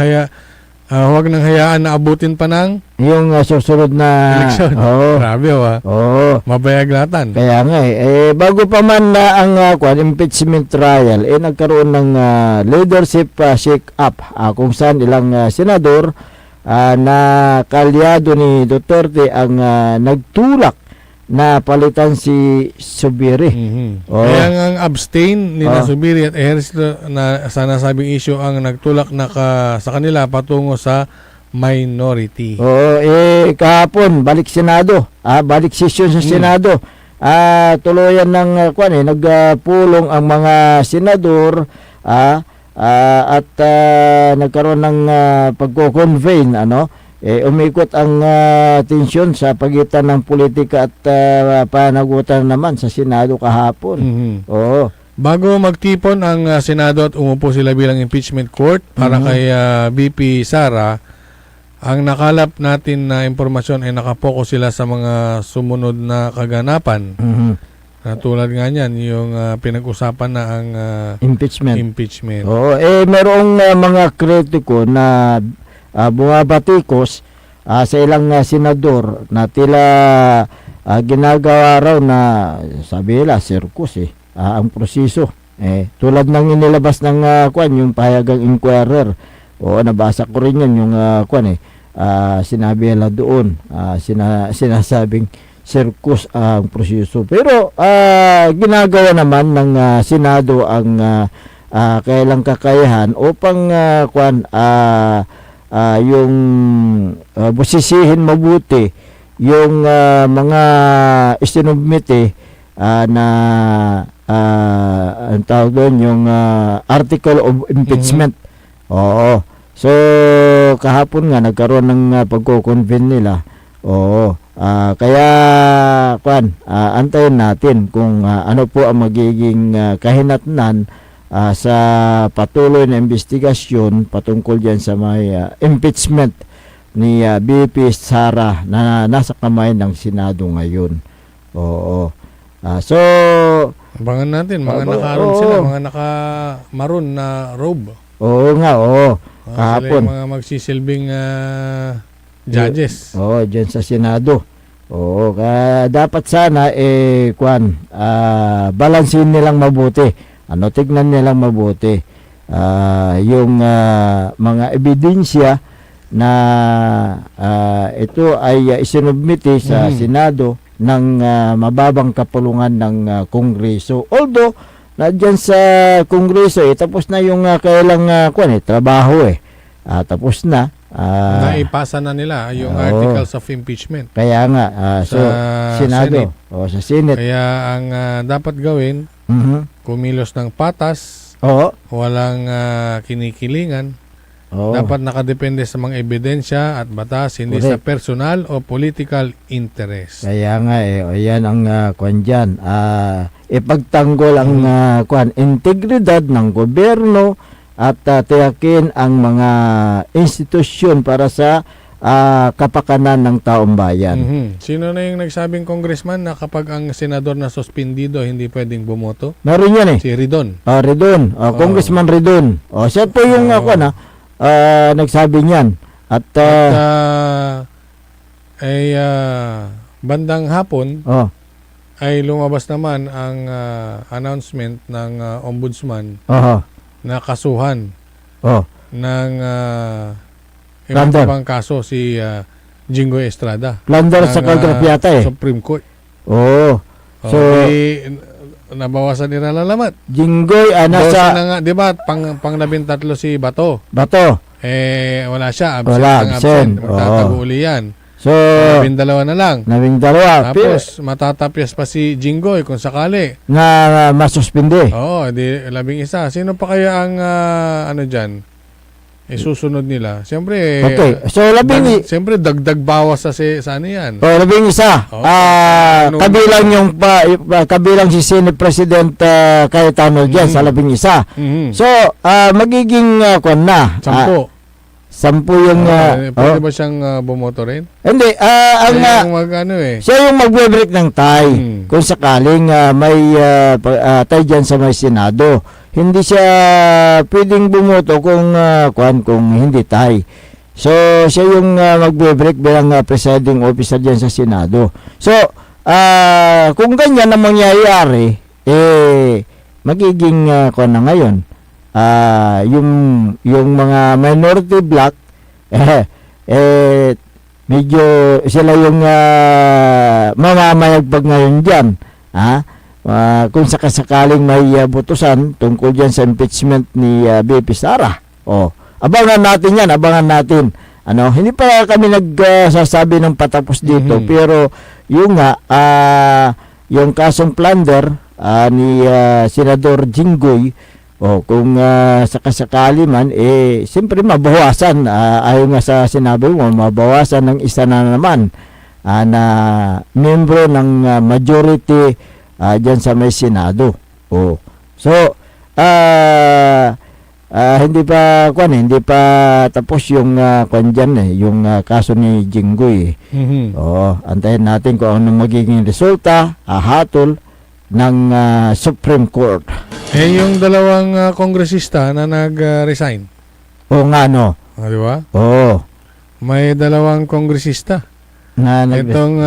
huwag nang hayaan na abutin pa ng yung susunod na eleksyon. Grabe mabayaglatan. Kaya nga bago pa man na ang impeachment trial, nagkaroon ng leadership shake-up kung saan ilang senador na kalyado ni Duterte ang nagtulak na palitan si Subiri. Kaya ang abstain ni Subiri at Ejercito na sa nasabing issue ang nagtulak na sa kanila patungo sa minority. Kahapon balik Senado, balik session sa Senado. Tuluyan ng nagpulong ang mga senador at nagkaroon ng pagko-convene umikot ang tensyon sa pagitan ng politika at panagutan naman sa Senado kahapon. Bago magtipon ang Senado at umupo sila bilang impeachment court para kay VP Sara, ang nakalap natin na impormasyon ay nakapokus sila sa mga sumunod na kaganapan. Tulad nga niyan, yung pinag-usapan na ang impeachment. Merong mga kritiko na bumabatikos sa ilang senador na tila ginagawa raw na sabi nila circus ang proseso. Tulad ng inilabas ng yung pahayagang inquirer. Nabasa ko rin yan yung sinabi nila doon, sinasabing circus ang proseso. Pero ginagawa naman ng Senado ang kailang kakayahan upang yung busisihin mabuti yung mga isinubmite na ang tawag doon, yung article of impeachment. Oo. So kahapon nga nagkaroon ng pagko-convene nila. Oo. Kaya antayin natin kung ano po ang magiging kahinatnan sa patuloy na investigasyon patungkol diyan sa may impeachment ni BP Sara na nasa kamay ng Senado ngayon. Oo. So Abangan natin, mga nakaroon sila, mga naka-maroon na robe. oo nga, oo. Sila Kahapon. yung mga magsisilbing judges. Oo, dyan sa Senado. Oo, dapat sana balansin nilang mabuti. Tignan nilang mabuti. Yung mga ebidensya na ito ay isinubmiti sa Senado ng mababang kapulungan ng Kongreso. Although nandiyan sa Kongreso tapos na yung kailang trabaho tapos na. Naipasa na nila yung articles of impeachment. Kaya nga so Senado Senate. sa Senate. Kaya ang dapat gawin, kumilos ng patas, walang kinikilingan. Dapat nakadepende sa mga ebidensya at batas, hindi sa personal o political interest. Kaya nga yan ang kwan dyan. Ipagtanggol ang integridad ng gobyerno at tiyakin ang mga institusyon para sa kapakanan ng taong bayan. Sino na yung nagsabing congressman na kapag ang senador na suspendido hindi pwedeng bumoto? Meron yan Si Ridon. Ridon. Congressman Ridon. Siya po yung nagsabi niyan. At bandang hapon ay lumabas naman ang announcement ng ombudsman na kasuhan ng iba't ibang kaso si Jinggoy Estrada. Plunder sa Calgrafiata Supreme Court. So, nabawasan nila lalamat. Jinggoy, nasa na nga, di ba, pang 13 si Bato. Wala siya, absent. Magtatago uli yan. So, 12 na lang. 12. Tapos, matatapyas pa si Jinggoy kung sakali. Na masuspindi. Di 11. Sino pa kaya ang dyan? Susunod nila. Siyempre, So, siyempre dagdag bawas sa ano yan. 11. Kabilang yung kabilang si Senate President Cayetano dyan sa 11. So, magiging 10. 10 yung pwede ba siyang bumoto rin? Hindi, siya yung magbe-break ng tie kung sakaling may tie dyan sa may Senado. Hindi siya pwedeng bumoto kung hindi tie. So, siya yung magbe-break bilang presiding officer dyan sa Senado. So, kung ganyan ang mangyayari, magiging na ngayon. Yung mga minority bloc medyo sila yung mamamayagpag ngayon diyan, kung sakasakaling may butusan tungkol diyan sa impeachment ni BP Sara. Abangan natin hindi pa kami nagsasabi ng patapos dito, pero yung yung kasong plunder ni Senador Jinggoy, kung sakasakali man, siyempre mabawasan, ayon nga sa sinabi mo, mabawasan ng isa na naman na membro ng majority dyan sa may Senado. So, hindi pa tapos yung yung kaso ni Jinggoy. Antayin natin kung ano magiging resulta, hatol ng Supreme Court. Yung dalawang kongresista na nag-resign. Di ba? May dalawang kongresista. Itong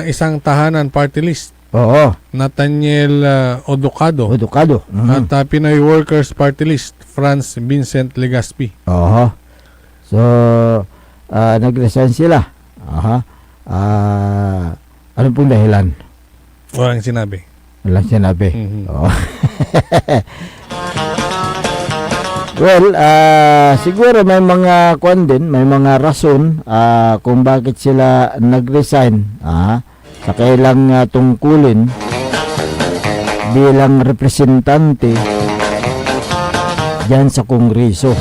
isang tahanan party list. Oo. Nathaniel Odocado. Odocado. At Pinoy Workers Party List, Franz Vincent Legaspi. Oo. So, nag-resign sila. Aha. Ano pong dahilan? Walang sinabi. Walang sinabi. Mhm. Oo. Well, siguro may mga kwan din, may mga rason kung bakit sila nag-resign sa kailang tungkulin bilang representante diyan sa Kongreso.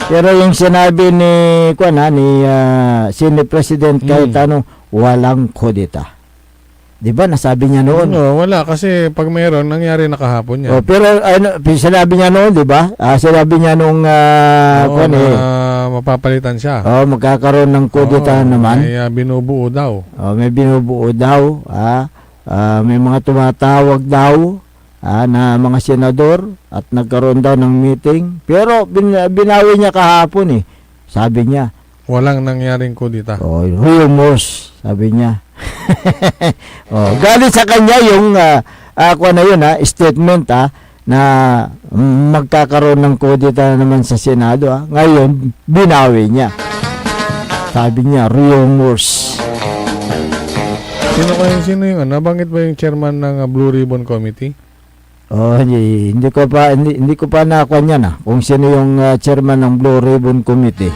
Pero yung sinabi ni Senate President Cayetano, walang kudeta. 'Di ba nasabi niya noon? No, wala kasi pag mayroon nangyari na kahapon yan. Oh, pero sinabi niya noon, 'di ba? Sinabi niya nung mapapalitan siya. Magkakaroon ng kudeta naman. May binubuo daw. May binubuo daw, may mga tumatawag daw na mga senador at nagkaroon daw ng meeting. Pero binawi niya kahapon Sabi niya, walang nangyaring kudeta. Rumors, sabi niya. Galing sa kanya yung statement na magkakaroon ng kudeta naman sa Senado. Ngayon, binawi niya. Sabi niya, rumors. Sino yung nabanggit ba yung chairman ng Blue Ribbon Committee? Hindi ko pa nakuha niya kung sino yung chairman ng Blue Ribbon Committee.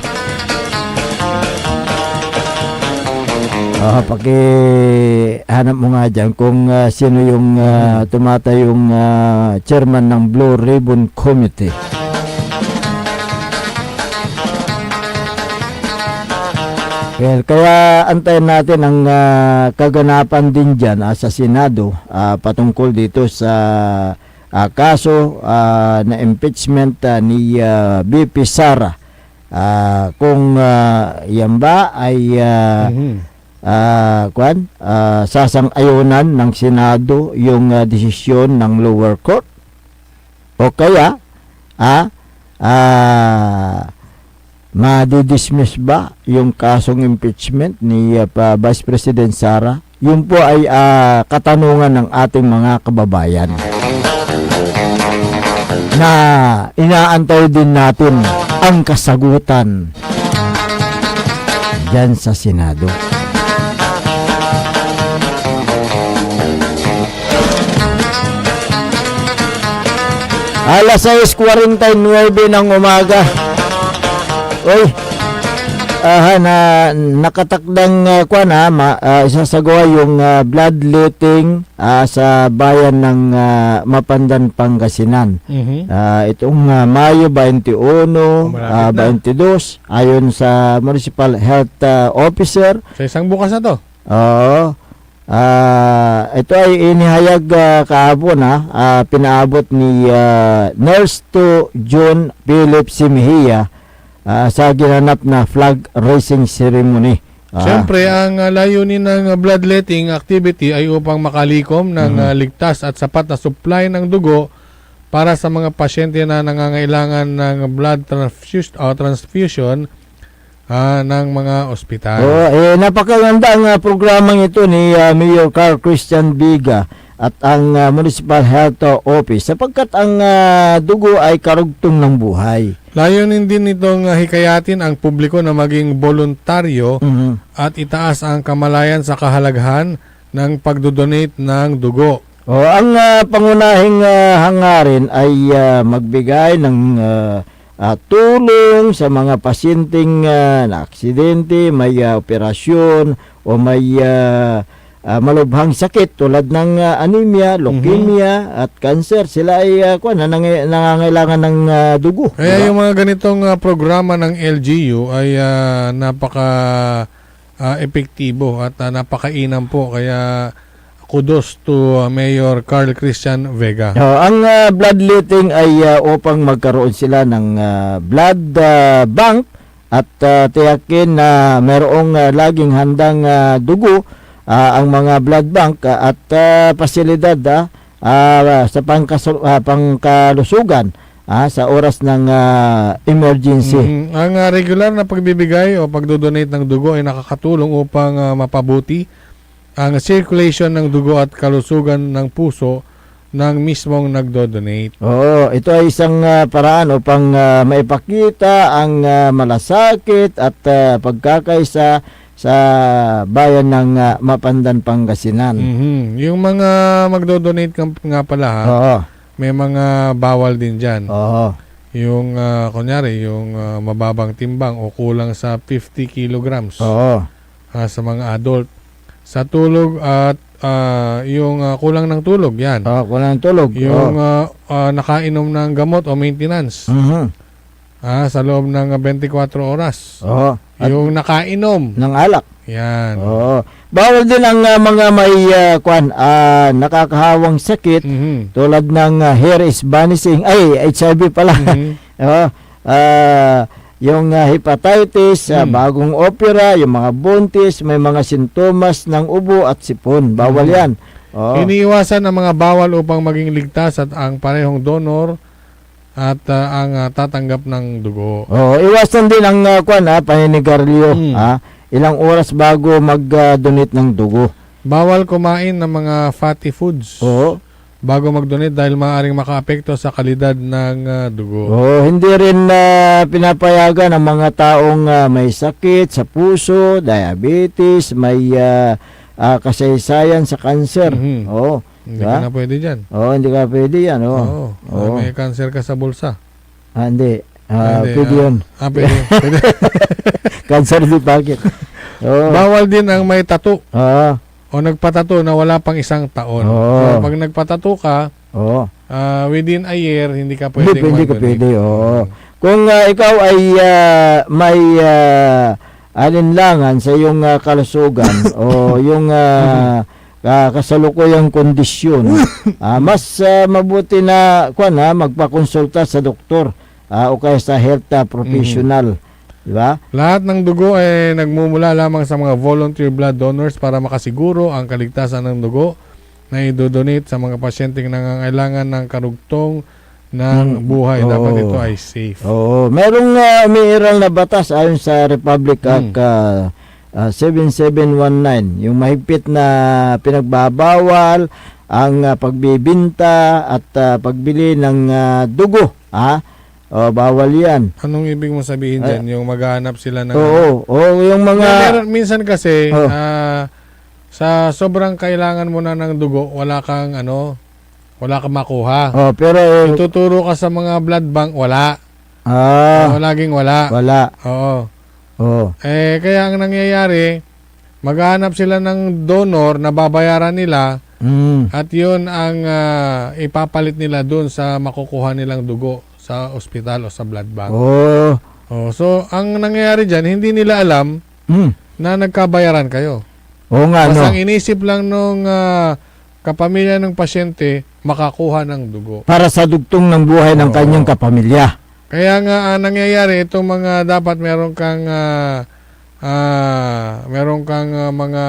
Pakihanap mo nga dyan kung sino yung tumatayong chairman ng Blue Ribbon Committee. Well, kaya antayin natin ang kaganapan din dyan sa Senado patungkol dito sa kaso na impeachment ni BP Sara. Kung yan ba ay sasang-ayunan ng Senado yung desisyon ng lower court o kaya madidismiss ba yung kasong impeachment ni Vice President Sara? Yun po ay katanungan ng ating mga kababayan na inaantay din natin ang kasagutan dyan sa Senado. Alas 6:49 ng umaga. Nakatakdang isasagawa yung bloodletting sa bayan ng Mapandan, Pangasinan. Itong Mayo 21, 22 ayon sa Municipal Health Officer. Sa isang bukas na to. Ito ay inihayag kahapon pinaabot ni Nurse 2 John Philip Simihia sa ginanap na flag raising ceremony. Siyempre, ang layunin ng bloodletting activity ay upang makalikom ng ligtas at sapat na supply ng dugo para sa mga pasyente na nangangailangan ng blood transfusion ng mga ospital. Napakaganda ang programang ito ni Mayor Carl Christian Biga at ang Municipal Health Office sapagkat ang dugo ay karugtong ng buhay. Layunin din itong hikayatin ang publiko na maging voluntaryo at itaas ang kamalayan sa kahalagahan ng pagdodonate ng dugo. Ang pangunahing hangarin ay magbigay ng tulong sa mga pasyenteng na aksidente, may operasyon o may malubhang sakit tulad ng anemia, leukemia at cancer. Sila ay nangangailangan ng dugo. Kaya yung mga ganitong programa ng LGU ay napaka epektibo at napakainam po. Kaya kudos to Mayor Carl Christian Vega. Ang bloodletting ay upang magkaroon sila ng blood bank at tiyakin na mayroong laging handang dugo ang mga blood bank at pasilidad sa pangkalusugan sa oras ng emergency. Ang regular na pagbibigay o pagdodonate ng dugo ay nakakatulong upang mapabuti ang circulation ng dugo at kalusugan ng puso ng mismong nagdodonate. Oo, ito ay isang paraan upang maipakita ang malasakit at pagkakaisa sa bayan ng Mapandan, Pangasinan. Yung mga magdodonate nga pala, ha, Oo. may mga bawal din dyan. Oo. Yung, kunyari, yung mababang timbang o kulang sa 50 kilograms Oo. sa mga adult. Sa tulog at yung kulang ng tulog, yan. Oo, kulang ng tulog. Yung nakainom ng gamot o maintenance sa loob ng 24 oras. Oo. At Yung nakainom, ng alak. yan. Oo. Bawal din ang mga may nakakahawang sakit tulad ng hair is vanishing. Ay, HIV pala. Oo. Yung hepatitis, bagong opera, yung mga buntis, may mga sintomas ng ubo at sipon. Bawal yan. Oo. Iniiwasan ang mga bawal upang maging ligtas at ang parehong donor at ang tatanggap ng dugo. Oo, iwasan din ang paninigarilyo. Ilang oras bago mag-donate ng dugo. Bawal kumain ng mga fatty foods Oo. bago mag-donate dahil maaaring makaapekto sa kalidad ng dugo. Oo, hindi rin pinapayagan ang mga taong may sakit sa puso, diabetes, may kasaysayan sa cancer. Oo. Hindi ka na pwede dyan. Oo, hindi ka pwede yan. Oo. Oo. May cancer ka sa bulsa. Hindi. Hindi, Pwede yun. Pwede. Pwede. Cancer di bakit? Oo. Bawal din ang may tattoo Oo. o nagpatato na wala pang 1 taon. Oo. So, pag nagpatato ka, Oo. within a year, hindi ka pwede. Hindi ka pwede. Oo. Kung ikaw ay may alinlangan sa iyong kalusugan o yung kasalukuyang kondisyon, mas mabuti na magpakonsulta sa doktor o kaya sa health professional. Diba? Lahat ng dugo ay nagmumula lamang sa mga volunteer blood donors para makasiguro ang kaligtasan ng dugo na idodonate sa mga pasyenteng nangangailangan ng karugtong ng buhay. Dapat ito ay safe. Oo. Merong umiiral na batas ayon sa Republic Act 7719, yung mahigpit na pinagbabawal ang pagbibinta at pagbili ng dugo. Bawal yan. Anong ibig mo sabihin dyan? Yung maghahanap sila ng... Oo, yung mga... minsan kasi, sa sobrang kailangan mo na ng dugo, wala kang makuha. Pero... Tuturo ka sa mga blood bank, wala. Laging wala. Wala. Oo. Oo. Kaya ang nangyayari, maghahanap sila ng donor na babayaran nila at yun ang ipapalit nila doon sa makukuha nilang dugo sa ospital o sa blood bank. So, ang nangyayari dyan, hindi nila alam na nagkabayaran kayo. Oo nga, Basta ang inisip lang nung kapamilya ng pasyente, makakuha ng dugo. Para sa dugtong ng buhay ng kanyang kapamilya. Kaya nga nangyayari itong mga dapat meron kang mga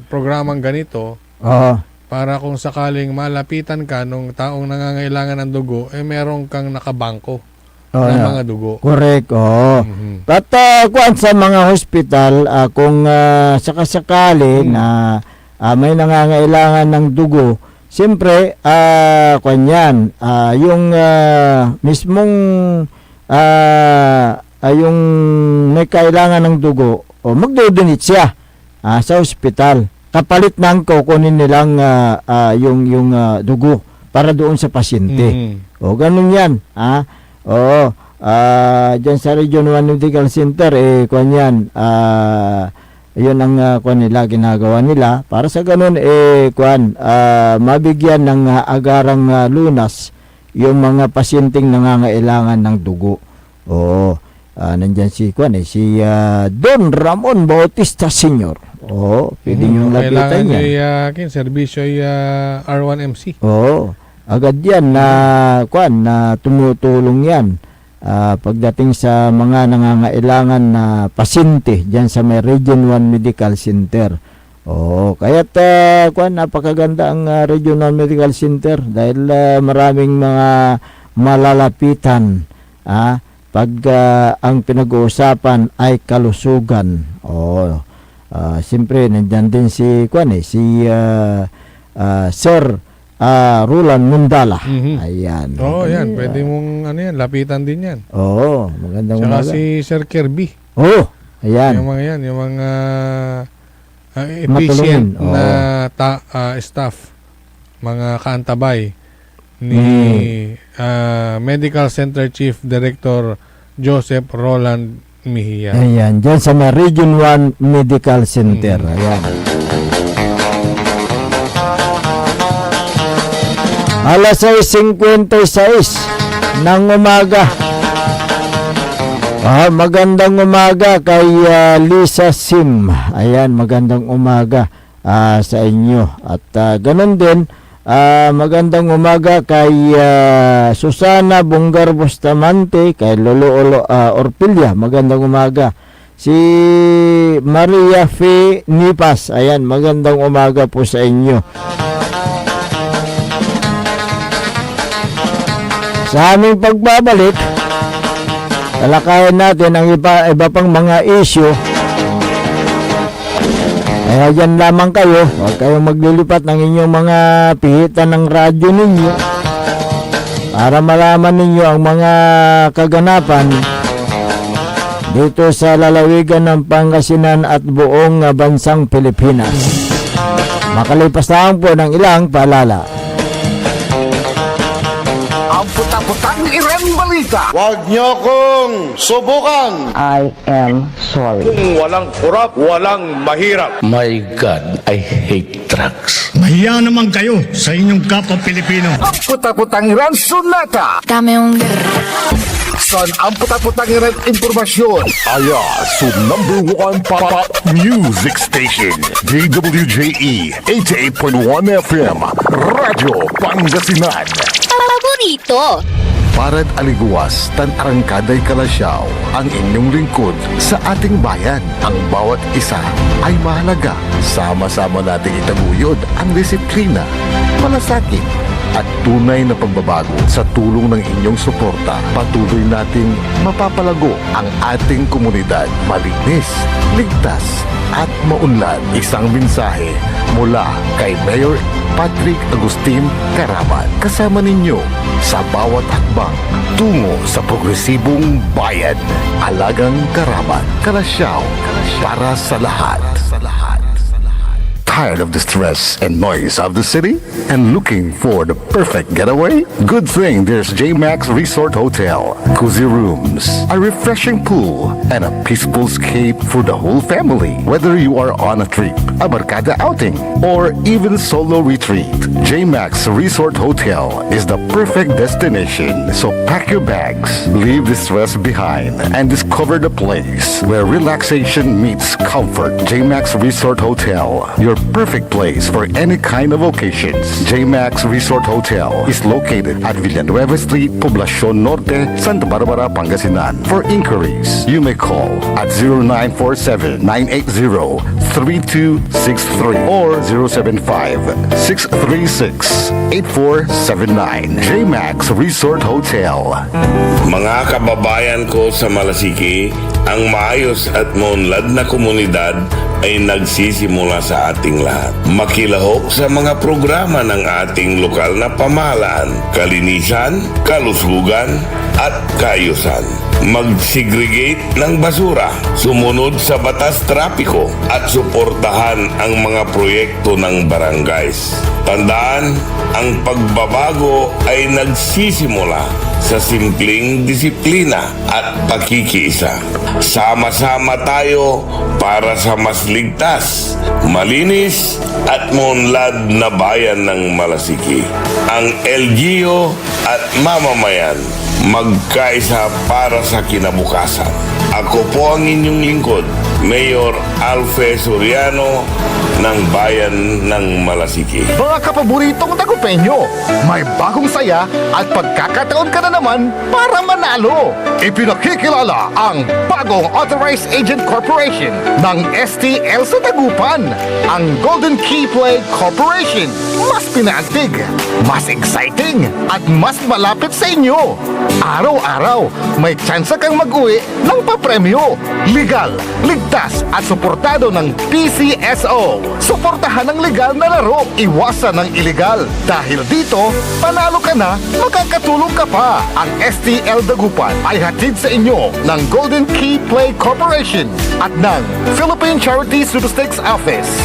programang ganito para kung sakaling malapitan ka nung taong nangangailangan ng dugo, meron kang nakabangko ng mga dugo. Correct. At sa mga hospital, kung sakasakali na may nangangailangan ng dugo, siyempre, yung mismong yung may kailangan ng dugo, magdodonate siya sa hospital. Kapalit ng kukunin nilang yung dugo para doon sa pasyente. Ganun yan. Diyan sa Region 1 Medical Center, yun ang nila, ginagawa nila. Para sa ganun, mabigyan ng agarang lunas yung mga pasyenteng nangangailangan ng dugo. Nandyan si Don Ramon Bautista Sr. Pwede niyong lapitan yan. Kailangan serbisyo ay R1MC. Agad yan na tumutulong yan pagdating sa mga nangangailangan na pasyente dyan sa may Region 1 Medical Center. Kaya't napakaganda ang Regional Medical Center dahil maraming mga malalapitan pag ang pinag-uusapan ay kalusugan. Siyempre nandiyan din si Sir Roland Mundala. Ayan. Yan. Pwede mong lapitan din yan. Magandang Saka umaga. si Sir Kirby. Ayan. Yung mga efficient Matulungin. na staff, mga kaantabay ni Medical Center Chief Director Joseph Roland Mejia. Ayan, dyan sa may Region 1 Medical Center. Ayan. Alas 6:56 ng umaga. Magandang umaga kay Lisa Sim. Ayan, magandang umaga sa inyo. At ganun din, magandang umaga kay Susana Bungar Bustamante, kay Lolo Orpilia. Magandang umaga. Si Maria Fe Nipas. Ayan, magandang umaga po sa inyo. Sa aming pagbabalik, talakayan natin ang iba pang mga issue. Kaya dyan lamang kayo, huwag kayong maglilipat ng inyong mga pihitan ng radyo ninyo para malaman ninyo ang mga kaganapan dito sa lalawigan ng Pangasinan at buong bansang Pilipinas. Makalipas lang po ng ilang paalala. Ang puta-putang Iran Balita. Huwag niyo kong subukan. I am sorry. Kung walang kurap, walang mahirap. My God, I hate trucks. Mahiya naman kayo sa inyong kapwa Pilipino. Ang puta-putang Iran Sunata. Dame un San ang puta-putang Iran Impormasyon. Aya sa #1 pop music station. DWJE 88.1 FM. Radyo Pangasinan. paborito. Parad aliguas, tan arangkaday kalasyaw, ang inyong lingkod sa ating bayan. Ang bawat isa ay mahalaga. Sama-sama nating itaguyod ang disiplina, malasakit, at tunay na pagbabago. Sa tulong ng inyong suporta, patuloy nating mapapalago ang ating komunidad. Malinis, ligtas, at maunlad. Isang mensahe mula kay Mayor Patrick Agustin Caraman. Kasama ninyo sa bawat hakbang tungo sa progresibong bayan. Alagang Caraman, Kalasyaw, para sa lahat. Tired of the stress and noise of the city and looking for the perfect getaway? Good thing there's JMax Resort Hotel. Cozy rooms, a refreshing pool, and a peaceful escape for the whole family. Whether you are on a trip, a barkada outing, or even solo retreat, JMax Resort Hotel is the perfect destination. So pack your bags, leave the stress behind, and discover the place where relaxation meets comfort. JMax Resort Hotel, your perfect place for any kind of occasions. JMax Resort Hotel is located at Villanueva Street, Poblacion Norte, Santa Barbara, Pangasinan. For inquiries, you may call at 0947-980-3263 or 075-636-8479. JMax Resort Hotel. Mga kababayan ko sa Malasiki, ang maayos at maunlad na komunidad ay nagsisimula sa ating lahat. Makilahok sa mga programa ng ating lokal na pamahalaan, kalinisan, kalusugan, at kaayusan. Mag-segregate ng basura, sumunod sa batas trapiko, at suportahan ang mga proyekto ng barangays. Tandaan, ang pagbabago ay nagsisimula sa simpleng disiplina at pakikiisa. Sama-sama tayo para sa mas ligtas, malinis at maunlad na bayan ng Malasiki. Ang LGU at mamamayan magkaisa para sa kinabukasan. Ako po ang inyong lingkod, Mayor Alfe Soriano, ng bayan ng Malasiki. Mga kapaboritong Tagupeño, may bagong saya at pagkakataon ka na naman para manalo. Ipinakikilala ang bagong Authorized Agent Corporation ng STL sa Tagupan, ang Golden Key Play Corporation. Mas pinaantig, mas exciting, at mas malapit sa inyo. Araw-araw, may tsansa kang mag-uwi ng papremyo. Legal, ligtas at suportado ng PCSO. Suportahan ang legal na laro, iwasan ng illegal. Dahil dito, panalo ka na, makakatulong ka pa. Ang STL Dagupan ay hatid sa inyo ng Golden Key Play Corporation at ng Philippine Charity Superstakes Office.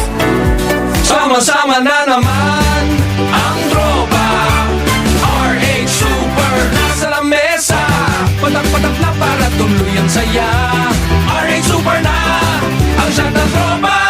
Sama-sama na naman ang tropa. RH Super nasa lamesa. Patak-patak na para tuloy ang saya. RH Super na ang shot ng tropa.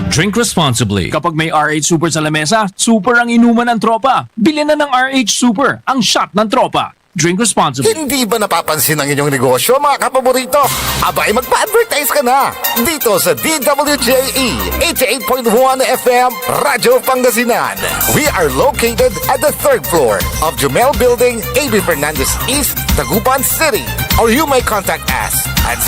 Drink responsibly. Kapag may RH Super sa lamesa, super ang inuman ng tropa. Bilhin na ng RH Super, ang shot ng tropa. Drink responsibly. Hindi ba napapansin ang inyong negosyo, mga kapaborito? Abay, magpa-advertise ka na dito sa DWJE 88.1 FM Radyo Pangasinan. We are located at the 3rd floor of Jumel Building, AB Fernandez East, Dagupan City. Or you may contact us at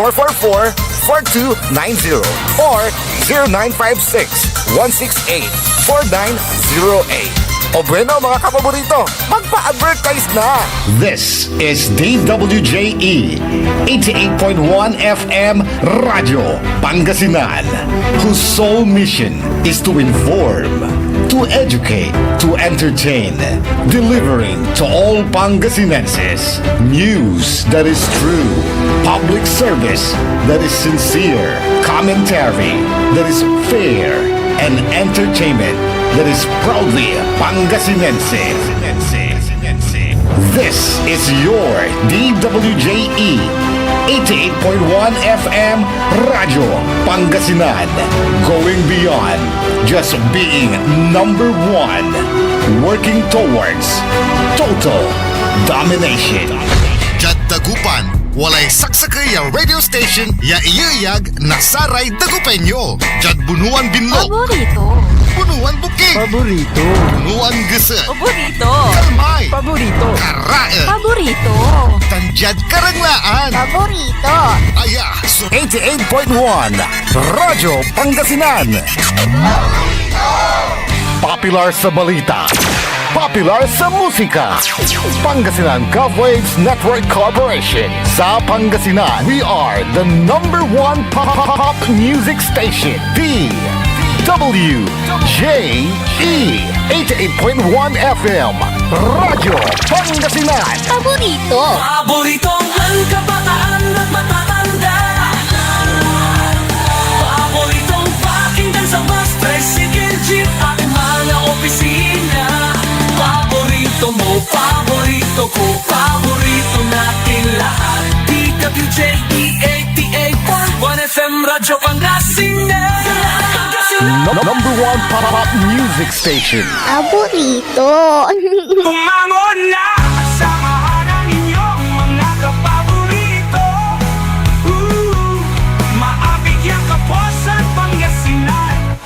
0968-444-4290 or 0956-168-4908. O bueno, mga kapaborito, magpa-advertise na! This is DWJE 88.1 FM Radio Pangasinan, whose sole mission is to inform, to educate, to entertain, delivering to all Pangasinenses news that is true, public service that is sincere, commentary that is fair, and entertainment that is proudly Pangasinense. This is your DWJE 88.1 FM Radio Pangasinan, going beyond just being number one, working towards total domination. Jad Dagupan, walay saksakay ya radio station ya iyayag nasaray Dagupeño. Jad bunuan binlo. Paborito. Bunuan bukid. Paborito. Bunuan gese. Paborito. Kalmay. Paborito. Karae. Paborito. Tanjad karanglaan. Paborito. Aya, so 88.1 Radyo Pangasinan. Popular sa balita, popular sa musika. Pangasinan Govwaves Network Corporation. Sa Pangasinan, we are the number one pop music station. DWJE 88.1 FM Radyo Pangasinan. Paborito. Paboritong ang kabataan at matatanda. Paboritong pakinggan sa bus, tricycle, jeep at mga opisina. Paborito mo, paborito ko, paborito natin lahat. DWJE 88.1 FM Radyo Pangasinan. Number one pop music station. Paborito. Bumangon na! Samahan ang inyong mga kapaborito. Maabigyan ka po sa Pangasinan.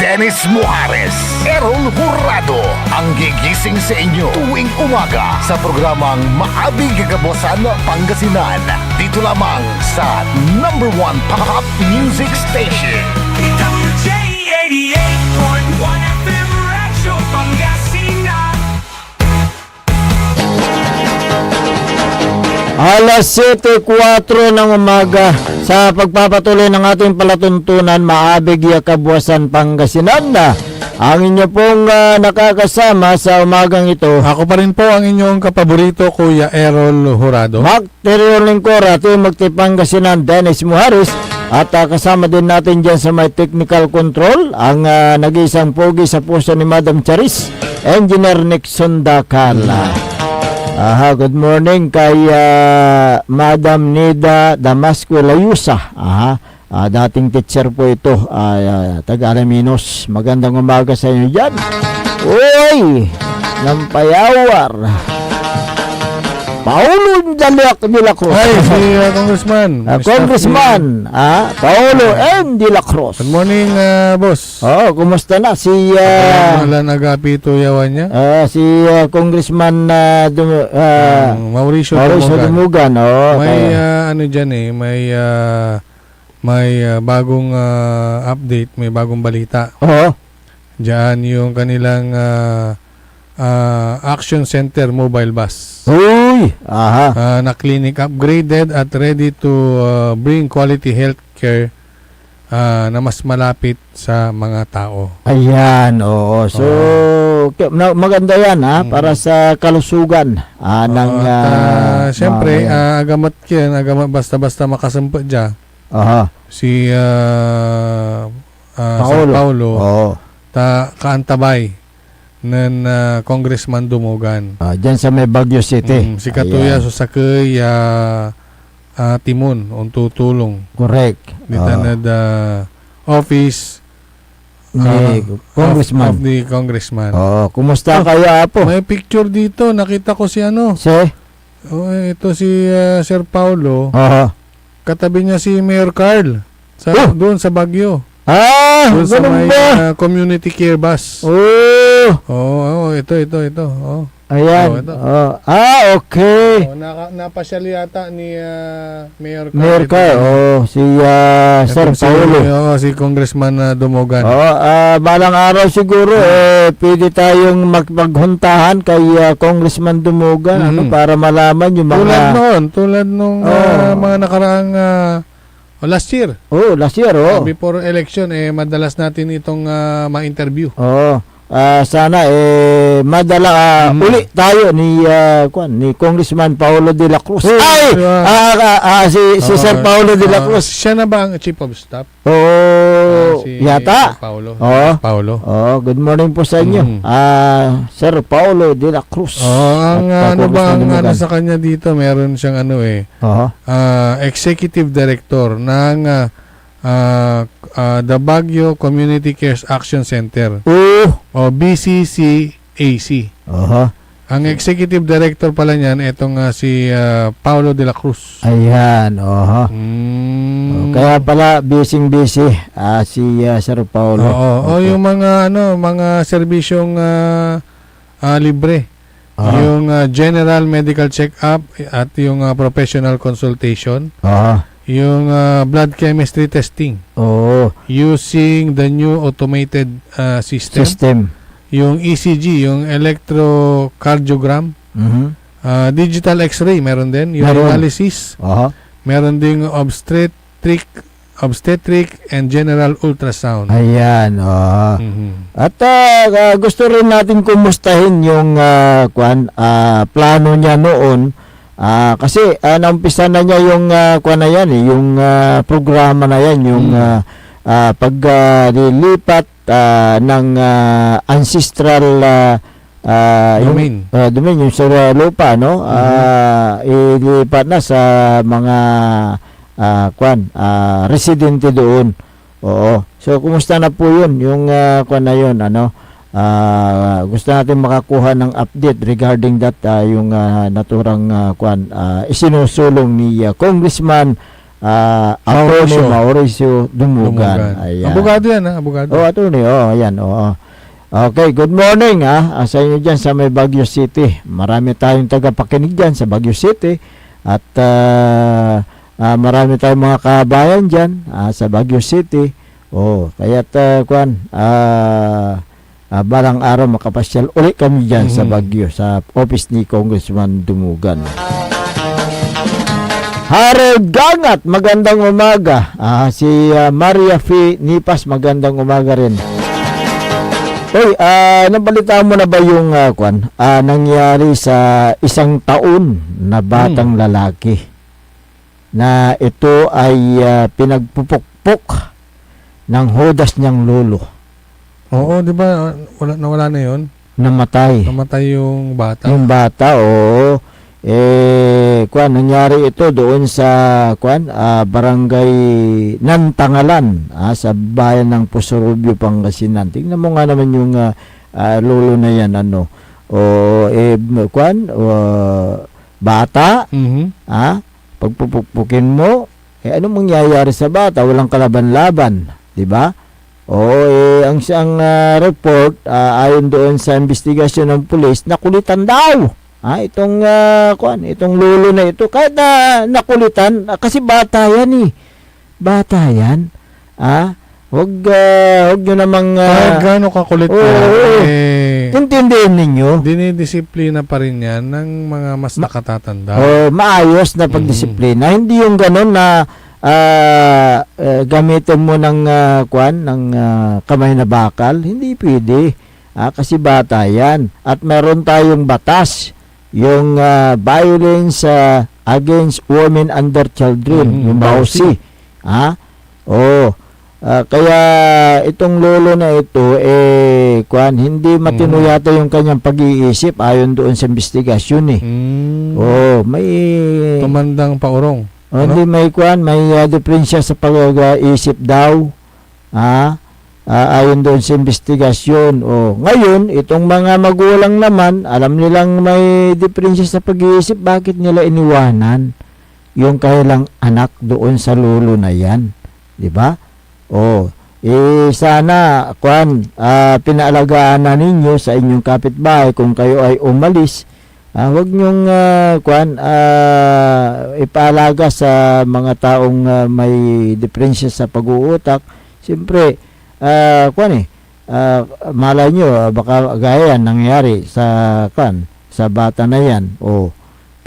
Dennis Muhares, Errol Hurado, ang gigising sa inyo tuwing umaga sa programang Maabig Kagabosan Pangasinan. Dito lamang sa number one pop music station. DWJE 88.1 FM Radyo Pangasinan. Alas 7:04 ng umaga sa pagpapatuloy ng ating palatuntunan Maabig ya Kabuwasan Pangasinan na ang inyo pong nakakasama sa umagang ito. Ako pa rin po ang inyong kapaborito, Kuya Errol Hurado. Magterior Lingkor at yung Pangasinan Dennis Muharis at kasama din natin dyan sa may technical control ang nag-iisang pogi sa puso ni Madam Charis, Engineer Nixon Dakala. Good morning kay Madam Nida Damasco Layusa. Dating teacher po ito, taga-Alaminos. Magandang umaga sa inyo dyan. Uy! Ng Payawar. Paulo De La Cruz. Ay, si Congressman. Mr. Congressman, Paolo M. De La Cruz. Good morning, boss. Oh, kumusta na si Wala nagapito yawan niya. si Congressman Mauricio Mauricio Dumugan. Dumugan. Oh, May ano dyan may bagong update, may bagong balita. oh, Diyan yung kanilang Action Center mobile bus. uy, aha. Na clinic upgraded at ready to bring quality health care na mas malapit sa mga tao. Ayan, oo. So, maganda yan para sa kalusugan ng siyempre, agamat basta-basta makasampa dyan. aha. Si Paolo. San Paulo Oo. kaantabay ng Congressman Dumugan. Diyan sa may Baguio City. Si Katuya Susakay Timon on tutulong. Correct. Dito na the office Ni Congressman. of the Congressman. Kumusta kaya po? May picture dito, nakita ko si Si? ito si Sir Paulo. Aha. Katabi niya si Mayor Carl doon sa Baguio. Doon sa ganun may ba? community care bus. Oh, Ito. Oh. ayan. ito. Okay. Napasyal yata ni Mayor Carl. Mayor Carl, si Sir Paulo. Si Congressman Dumugan. Balang araw siguro, pwede tayong maghuntahan kay Congressman Dumugan para malaman yung mga... Tulad nung mga nakaraang last year. Last year, Before election, madalas natin itong ma-interview. Sana madala uli tayo ni Congressman Paulo de la Cruz. Si Sir Paulo de la Cruz. Siya na ba ang Chief of Staff? Si Yata. Paulo. Good morning po sa inyo. Sir Paulo de la Cruz. Ang ano sa kanya dito, meron siyang Executive Director ng the Baguio Community Cares Action Center o BCCAC. Ang Executive Director pala niyan itong si Paulo de la Cruz. Ayan, kaya pala busy si Sir Paulo. Yung mga serbisyong libre. Yung general medical check-up at yung professional consultation. Yung blood chemistry testing. Using the new automated system. Yung ECG, yung electrocardiogram. Digital x-ray, meron din. Yung analysis. Meron ding obstetric and general ultrasound. Ayan. At gusto rin natin kumustahin yung plano niya noon. Kasi naumpisa na niya yung na yan, yung programa na yan, yung paglilipat ng ancestral domain. Domain yung sa lupa, no? Ilipat na sa mga residente doon. So kumusta na po yun yung na yun, gusto natin makakuha ng update regarding that yung naturang isinusulong ni Congressman Mauricio Dumugan. Abogado yan, abogado. Attorney, ayan, Okay, good morning sa inyo dyan sa may Baguio City. Marami tayong tagapakinig dyan sa Baguio City at marami tayong mga kabayan dyan sa Baguio City. Kaya't balang araw makapasyal ulit kami dyan sa Baguio, sa office ni Congressman Dumugan. Harold Gangat, magandang umaga. Si Maria F. Nipas, magandang umaga rin. Nabalita mo na ba yung nangyari sa isang taon na batang lalaki na ito ay pinagpupukpok ng hodas niyang lolo? Oo, di ba? Nawala na yun? Namatay. Namatay yung bata. Yung bata, oo. Nangyari ito doon sa barangay Nantangalan sa bayan ng Pusurubio, Pangasinan. Tingnan mo nga naman yung lolo na yan, bata, Mhm. pagpupukpukin mo, ano mangyayari sa bata? Walang kalaban-laban, di ba? Ang siyang report, ayon doon sa investigasyon ng pulis, nakulitan daw. Itong lolo na ito, kahit nakulitan, kasi bata yan eh. Bata yan. Huwag nyo namang... Kahit gaano kakulit intindihin ninyo. dinidisiplina pa rin yan ng mga mas nakatatanda. Maayos na pagdisiplina. Hindi yung ganun na gamitin mo ng kamay na bakal. Hindi pwede. Kasi bata yan. At meron tayong batas. Yung violence against women under children. Yung BAUSI. Kaya itong lolo na ito hindi matino yata yung kanyang pag-iisip ayon doon sa investigasyon may Tumandang paurong. hindi may diferensya sa pag-iisip daw ayon doon sa investigasyon. Ngayon itong mga magulang naman alam nilang may diferensya sa pag-iisip, bakit nila iniwanan yung kailang anak doon sa lolo na yan, di ba? Sana pinaalagaan na ninyo sa inyong kapitbahay kung kayo ay umalis. Huwag nyong ipaalaga sa mga taong may diferensya sa pag-uutak. Siyempre, malay nyo, baka gaya yan nangyari sa bata na yan.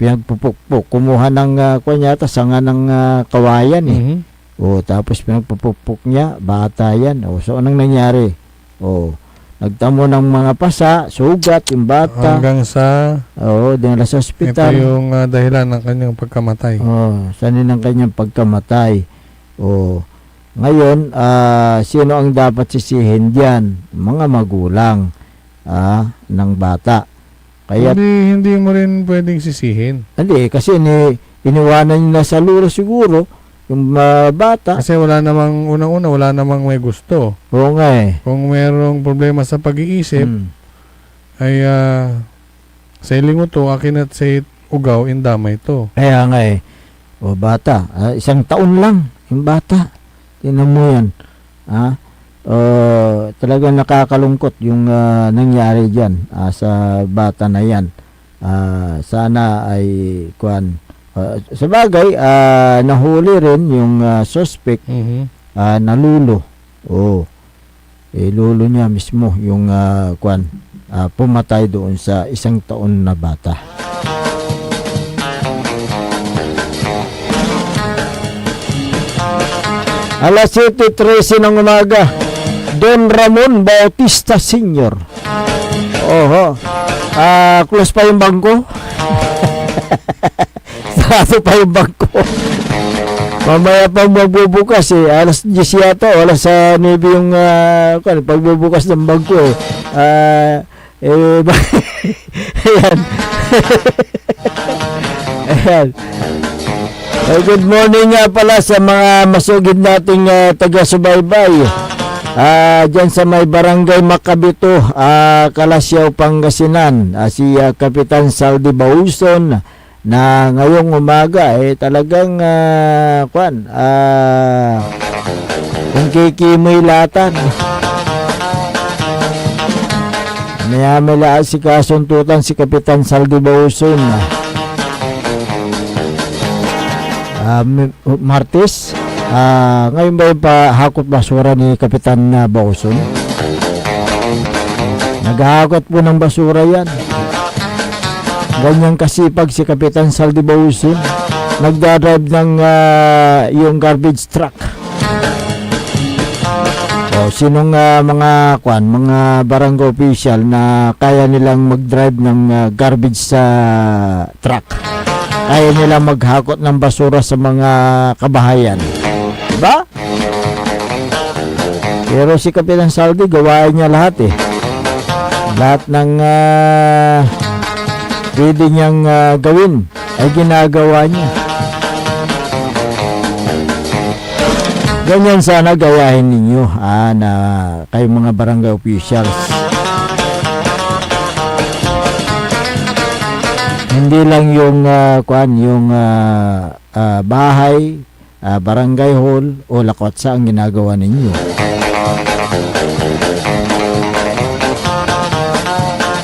Pinagpupukpuk, kumuha ng sanga ng kawayan tapos pinagpupukpuk niya, bata yan. So anong nangyari? Nagtamo ng mga pasa, sugat yung bata. Hanggang sa dinala sa ospital. ito yung dahilan ng kanyang pagkamatay. Sanin ng kanyang pagkamatay. Ngayon, sino ang dapat sisihin diyan? Mga magulang ng bata. Kaya Hindi mo rin pwedeng sisihin. hindi, kasi iniwanan niya sa luro siguro yung bata. Kasi wala namang, unang-una, wala namang may gusto. Oo nga Kung merong problema sa pag-iisip, ay sa ilinguto, akin at sa ugaw, indamay to. Kaya nga bata, 1 taon lang yung bata. Tingnan mo yan. Talagang nakakalungkot yung nangyari dyan sa bata na yan. Sana ay sa bagay, nahuli rin yung suspect na lulo. Lulo niya mismo yung pumatay doon sa 1 taon na bata. Alas 7:13 ng umaga, Don Ramon Bautista Sr. Close pa yung bangko. Sarado pa yung bangko. Mamaya pa magbubukas alas 10 yata, alas 9 yung pagbubukas ng bangko ayan. Ayan. Good morning nga pala sa mga masugid nating taga-subaybay. Diyan sa may barangay Macabito, Kalasyaw, Pangasinan. Si Kapitan Saldi Bauson na ngayong umaga talagang kung kikimoy latan. Maya si kasuntutan si Kapitan Saldi Bauson. Martes, ngayon ba yung pahakot basura ni Kapitan Bauson? Naghahakot po ng basura yan. Ganyan kasipag si Kapitan Saldi Bauson. Nagdadrive ng yung garbage truck. Sinong mga barangay official na kaya nilang mag-drive ng garbage sa truck? Kaya nila maghakot ng basura sa mga kabahayan. Diba? Pero si Kapitan Saldi, gawain niya lahat Lahat ng pwede niyang gawin ay ginagawa niya. Ganyan sana gayahin ninyo na kayong mga barangay officials. Hindi lang yung bahay, barangay hall o lakotsa ang ginagawa ninyo.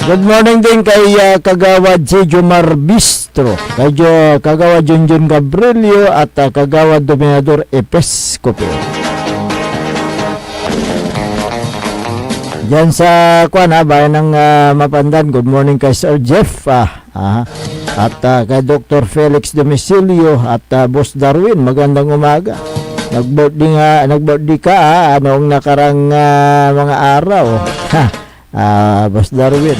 Good morning din kay Kagawad si Jomar Bistro, kay Kagawad Junjun Gabrielio at Kagawad Dominador Episcopo. Diyan sa bayan ng Mapandan, good morning kay Sir Jeff at kay Dr. Felix Domicilio at Boss Darwin, magandang umaga. Nag-birthday ka noong nakarang mga araw. Boss Darwin.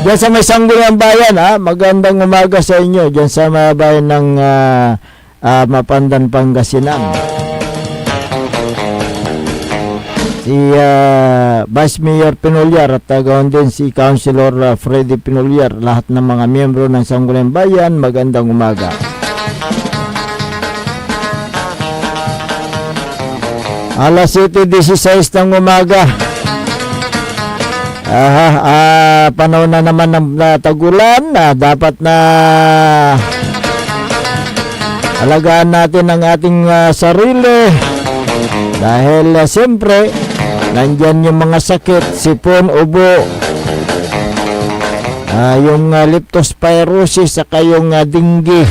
Diyan sa may Sangguniang Bayan, magandang umaga sa inyo. Diyan sa mga bayan ng Mapandan, Pangasinan. Si Vice Mayor Pinolyar at gawin din si Councilor Freddy Pinolyar, lahat ng mga miyembro ng Sangguniang Bayan, magandang umaga. Alas 7:16 ng umaga. Panahon na naman ng tagulan, dapat na alagaan natin ang ating sarili dahil siyempre nandyan yung mga sakit, sipon, ubo, yung leptospirosis saka yung dengue.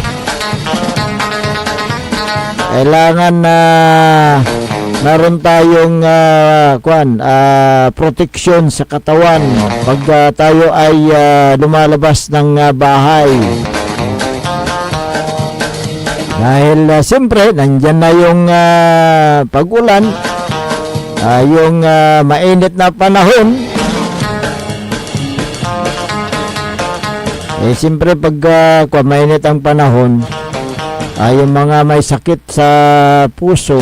Kailangan na meron tayong protection sa katawan pag tayo ay lumalabas ng bahay. Dahil siyempre nandyan na yung pag-ulan, yung mainit na panahon. Siyempre pag mainit ang panahon, yung mga may sakit sa puso,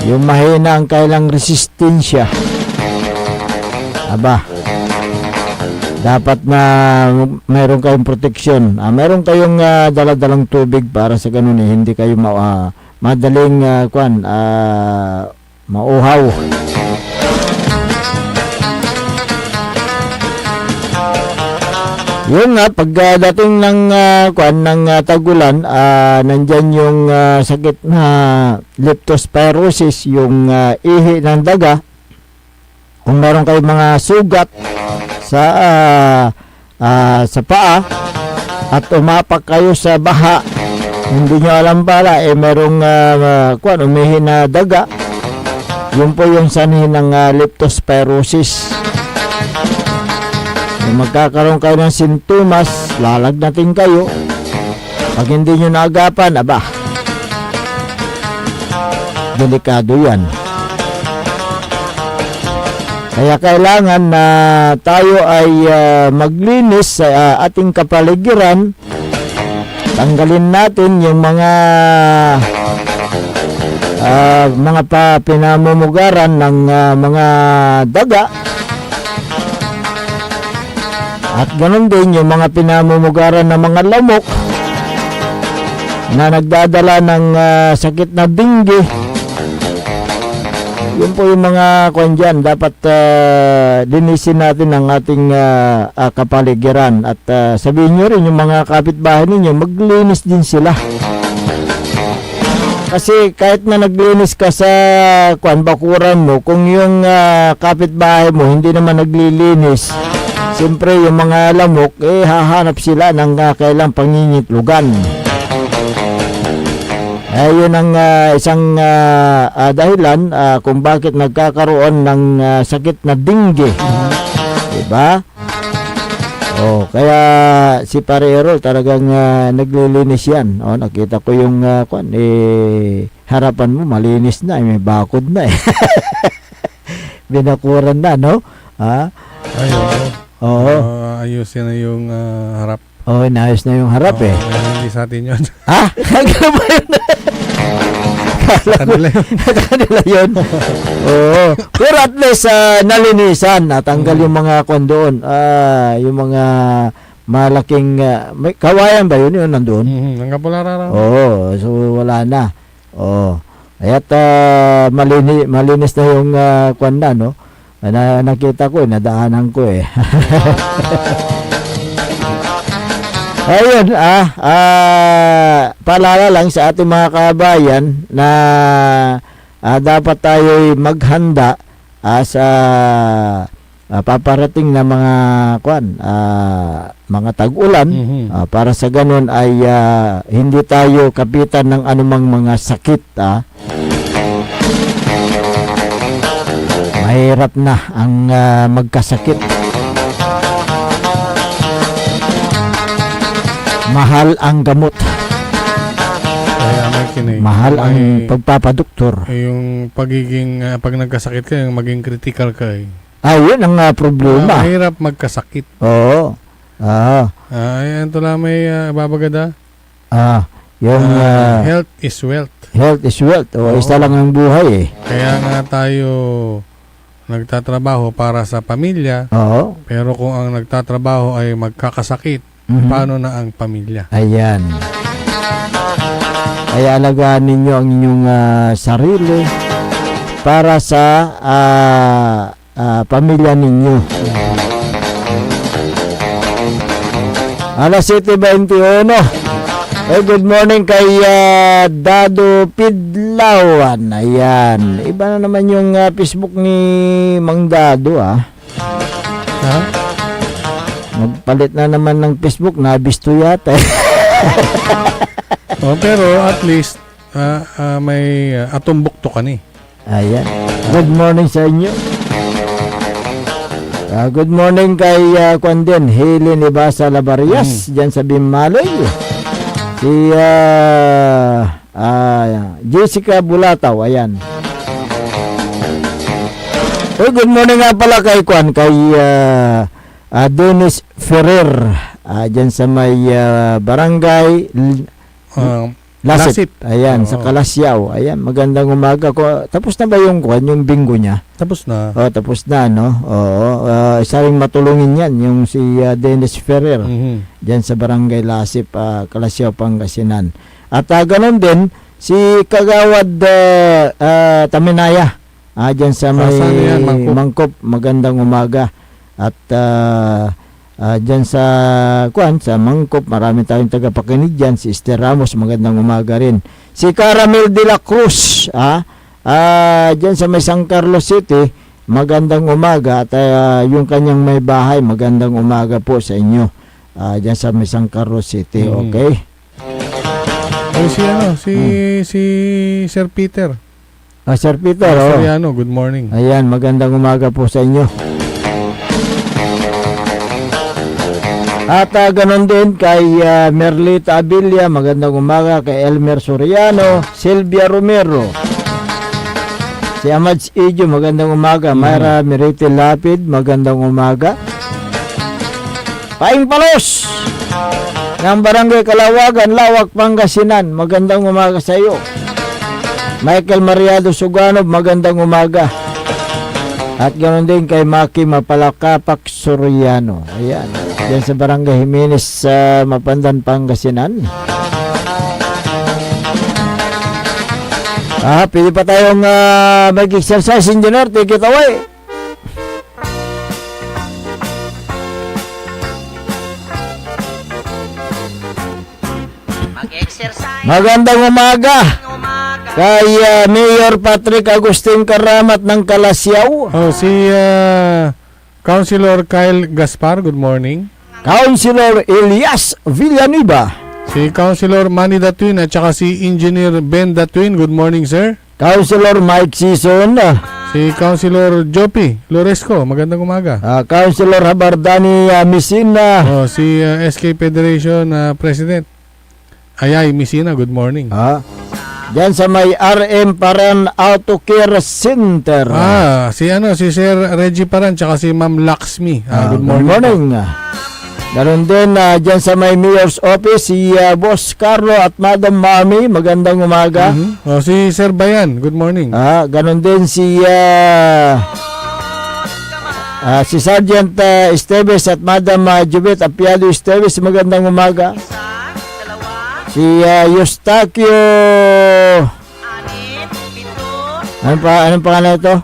yung mahina ang kailang resistensya, dapat na meron kayong proteksyon. Meron kayong daladalang tubig para sa ganun hindi kayo madaling mauhaw. Yung pagdating ng tagulan, nandyan yung sakit na leptospirosis, yung ihi ng daga. Kung meron kayong mga sugat sa paa at umapak kayo sa baha, hindi nyo alam pala merong umihi na daga, yun po yung sanhi ng leptospirosis. Kung magkakaroon kayo ng sintomas, lalagnatin kayo. Pag hindi nyo naagapan, delikado yan. Kaya kailangan na tayo ay maglinis sa ating kapaligiran. Tanggalin natin yung mga pinamumugaran ng mga daga. At ganun din yung mga pinamumugaran ng mga lamok na nagdadala ng sakit na dengue. Yun po yung mga dyan. Dapat linisin natin ang ating kapaligiran. At sabihin nyo rin yung mga kapitbahay ninyo, maglinis din sila. Kasi kahit na naglinis ka sa bakuran mo, kung yung kapitbahay mo hindi naman naglilinis, siyempre yung mga lamok hahanap sila ng kailang pangingitlugan. Yun ang isang dahilan kung bakit nagkakaroon ng sakit na dengue. Diba? Kaya si Pare Errol talagang naglilinis yan. Nakita ko yung harapan mo malinis na, may bakod na binakuran na, no? Ayusin na yung harap. Inayos na yung harap Hindi sa atin yun. Nagano ba yun? Kanila yun. Pero at least nalinisan, natanggal yung mga doon. Yung mga malaking may kawayan ba yun nandoon? Hanggang pula rara. So wala na. Kaya't malinis na yung nakita ko, nadaanan ko Ayun, paalala lang sa ating mga kabayan na dapat tayo'y maghanda sa paparating na mga tag-ulan para sa ganun ay hindi tayo kapitan ng anumang mga sakit. Mahirap na ang magkasakit. Mahal ang gamot. Kaya may kinig. Mahal ang pagpapadoktor. Yung pagiging, pag nagkasakit ka, yung maging critical ka eh. Yun ang problema. Mahirap magkasakit. Oo. Ayan, ito lang may babagada. Yung health is wealth. Health is wealth. Isa lang ang buhay eh. Kaya nga tayo nagtatrabaho para sa pamilya. Oo. Pero kung ang nagtatrabaho ay magkakasakit, paano na ang pamilya? Ayan. Kaya alagaan ninyo ang inyong sarili para sa pamilya ninyo. Alas 7:21. Good morning kay Dado Pidlawan. Ayan. Iba na naman yung Facebook ni Mang Dado Magpalit na naman ng Facebook, nabisto yata. Pero at least may atumbukto ka ni. Ayan. Good morning sa inyo. Good morning kay Kwanden Helen Ibasa Labarias dyan sa Bimaloy. Si Jessica Bulataw. Ayan. Good morning nga pala kay Dennis Ferrer dyan sa may barangay Lasip. Ayan, sa Kalasyaw. Ayan, magandang umaga ko. Tapos na ba yung bingo niya? Tapos na. Tapos na, no? Oo. Isa rin matulungin yan, yung si Dennis Ferrer. Dyan sa barangay Lasip, Kalasyaw, Pangasinan. At ganun din, si Kagawad Taminaya. Dyan sa may Mangkop. Magandang umaga. At dyan sa Mangkop, marami tayong tagapakinig dyan. Si Esther Ramos, magandang umaga rin. Si Caramel de la Cruz, dyan sa may San Carlos City, magandang umaga. At yung kanyang may bahay, magandang umaga po sa inyo. Dyan sa may San Carlos City, okay? Si Sir Peter. Sir Peter, good morning. Ayan, magandang umaga po sa inyo. At ganon din kay Merlita Abilia, magandang umaga. Kay Elmer Soriano, Silvia Romero, si Amads Ijo, magandang umaga. Mayra Merite Lapid, magandang umaga. Paing Palos ng Barangay Kalawagan, Lawak, Pangasinan, magandang umaga sa iyo. Michael Mariado Suganov, magandang umaga. At ganoon din kay Maki Mapalakapak Soriano. Ayan. Diyan sa Barangay Jimenez sa Mapandan, Pangasinan. Pili pa tayong mag-exercise, engineer. Take it away. Magandang umaga kay Mayor Patrick Agustin Karamat ng Kalasyaw. Si Councilor Kyle Gaspar, good morning. Councilor Elias Villanueva. Si Councilor Manny Datuin at saka si Engineer Ben Datuin, good morning sir. Councilor Mike Sison. Si Councilor Jopi Loresco, magandang umaga. Councilor Habardani Misina. Si SK Federation President Ayay Misina, good morning. Diyan sa may RM Paran Auto Care Center. Si Sir Reggie Paran tsaka si Ma'am Laxmi. Good morning. Good morning. Ganon din diyan sa may Mayor's Office si Boss Carlo at Madam Mami, magandang umaga. Si Sir Bayan, good morning. Ganon din si Sergeant Esteves at Madam Jubet Apiado Esteves, magandang umaga. Si Eustaquio, anong pangalan ito?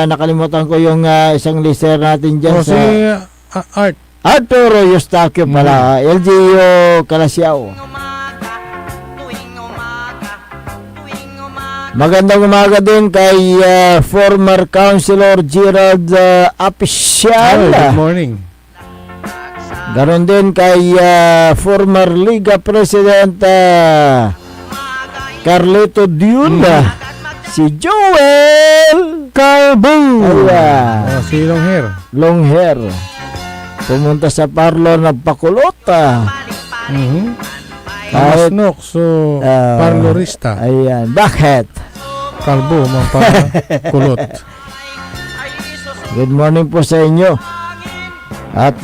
Nakalimutan ko yung isang listener natin dyan si Art. Arturo Eustaquio pala, LGU Calasiao. Magandang umaga din kay former Councilor Gerald Apicial. Good morning. Ganon din kay former Liga President Carlito Dion. Si Joel Calvo. Ayan. Oh, si long hair. Long hair. Pumunta sa parlor nagpakulot. Kahit, Masnok, so parlorista. Ayan. Bakit? Kalbo, kulot. Good morning po sa inyo. At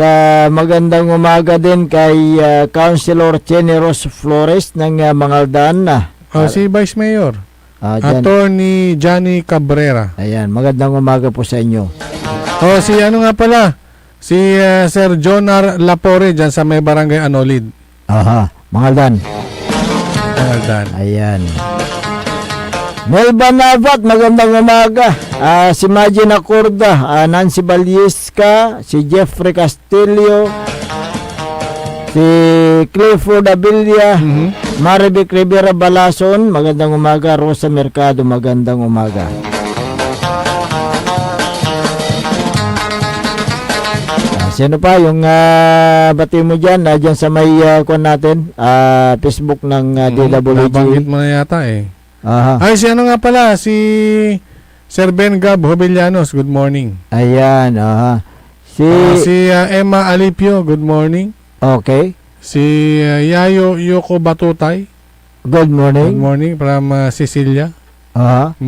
magandang umaga din kay Councilor Generos Flores ng Mangaldan. Si Vice Mayor. Dyan. Attorney Johnny Cabrera. Ayan, magandang umaga po sa inyo. Si ano nga pala? Si Sir Jonar Lapore dyan sa may barangay Anolid. Aha, Mangaldan. Mangaldan. Ayan. Melba Navat, magandang umaga. Si Majin Acorda, Nancy Balyeska, si Jeffrey Castillo, si Clifford Abilia, Marivic Rivera Balason, magandang umaga. Rosa Mercado, magandang umaga. Sino pa yung bati mo dyan? Dyan sa may kuwan natin, Facebook ng DWG. Nabanggit mo na yata eh. Aha. Ay, si ano nga pala? Si Sir Ben Gab Hobillanos, good morning. Ayan, aha. Si Emma Alipio, good morning. Okay. Si Yayo Yoko Batutay, Good morning. good morning from Sicilia. Aha.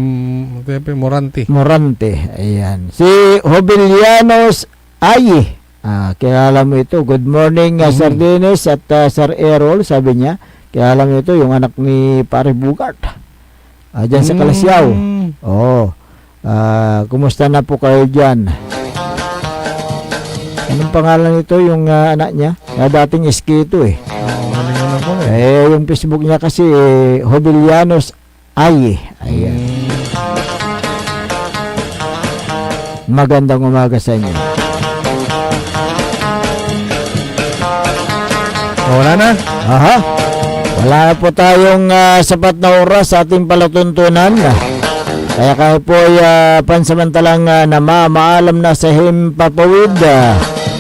Morante. Morante. Ayan. Si Hobillanos Ayi. Kilala mo ito. Good morning, Sir Dennis at Sir Errol, sabi niya. Kilala mo ito, yung anak ni Pare Bugart. Diyan sa Calasiao. Oo. Kumusta na po kayo dyan? Anong pangalan nito yung anak niya? Dating iskito eh. Yung Facebook niya kasi Hobillanos Ayi. Ayan. Magandang umaga sa inyo. Wala na? Aha. Wala na po tayong sapat na oras sa ating palatuntunan. Kaya kayo po ay pansamantalang namamaalam na sa Himpapawid.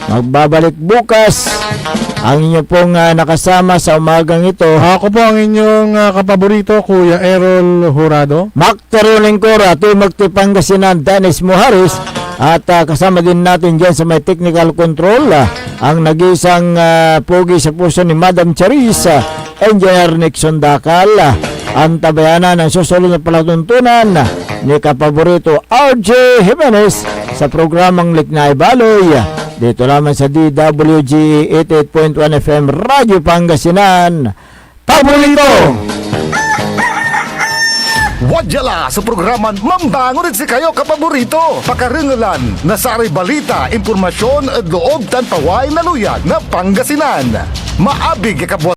Magbabalik bukas ang inyo pong nakasama sa umagang ito. Ako po ang inyong kapaborito, Kuya Errol Jurado. Mactaro Lingkora, Timog Pangasinan, Dennis Muharis. At kasama din natin dyan sa may technical control ang nag-isang pogi sa puso ni Madam Charissa, Engineer Nixon Dakal. Ang tabayanan ng susunod na palatuntunan ni kapaborito RJ Jimenez sa programang Liknay Baloy. Dito lamang sa DWG 88.1 FM Radyo Pangasinan. Paborito! Wadyala sa programan Mambangon si kayo kapaborito. Pakaringalan na sa balita, impormasyon at loob tan paway na luyag na Pangasinan. Maabig kabot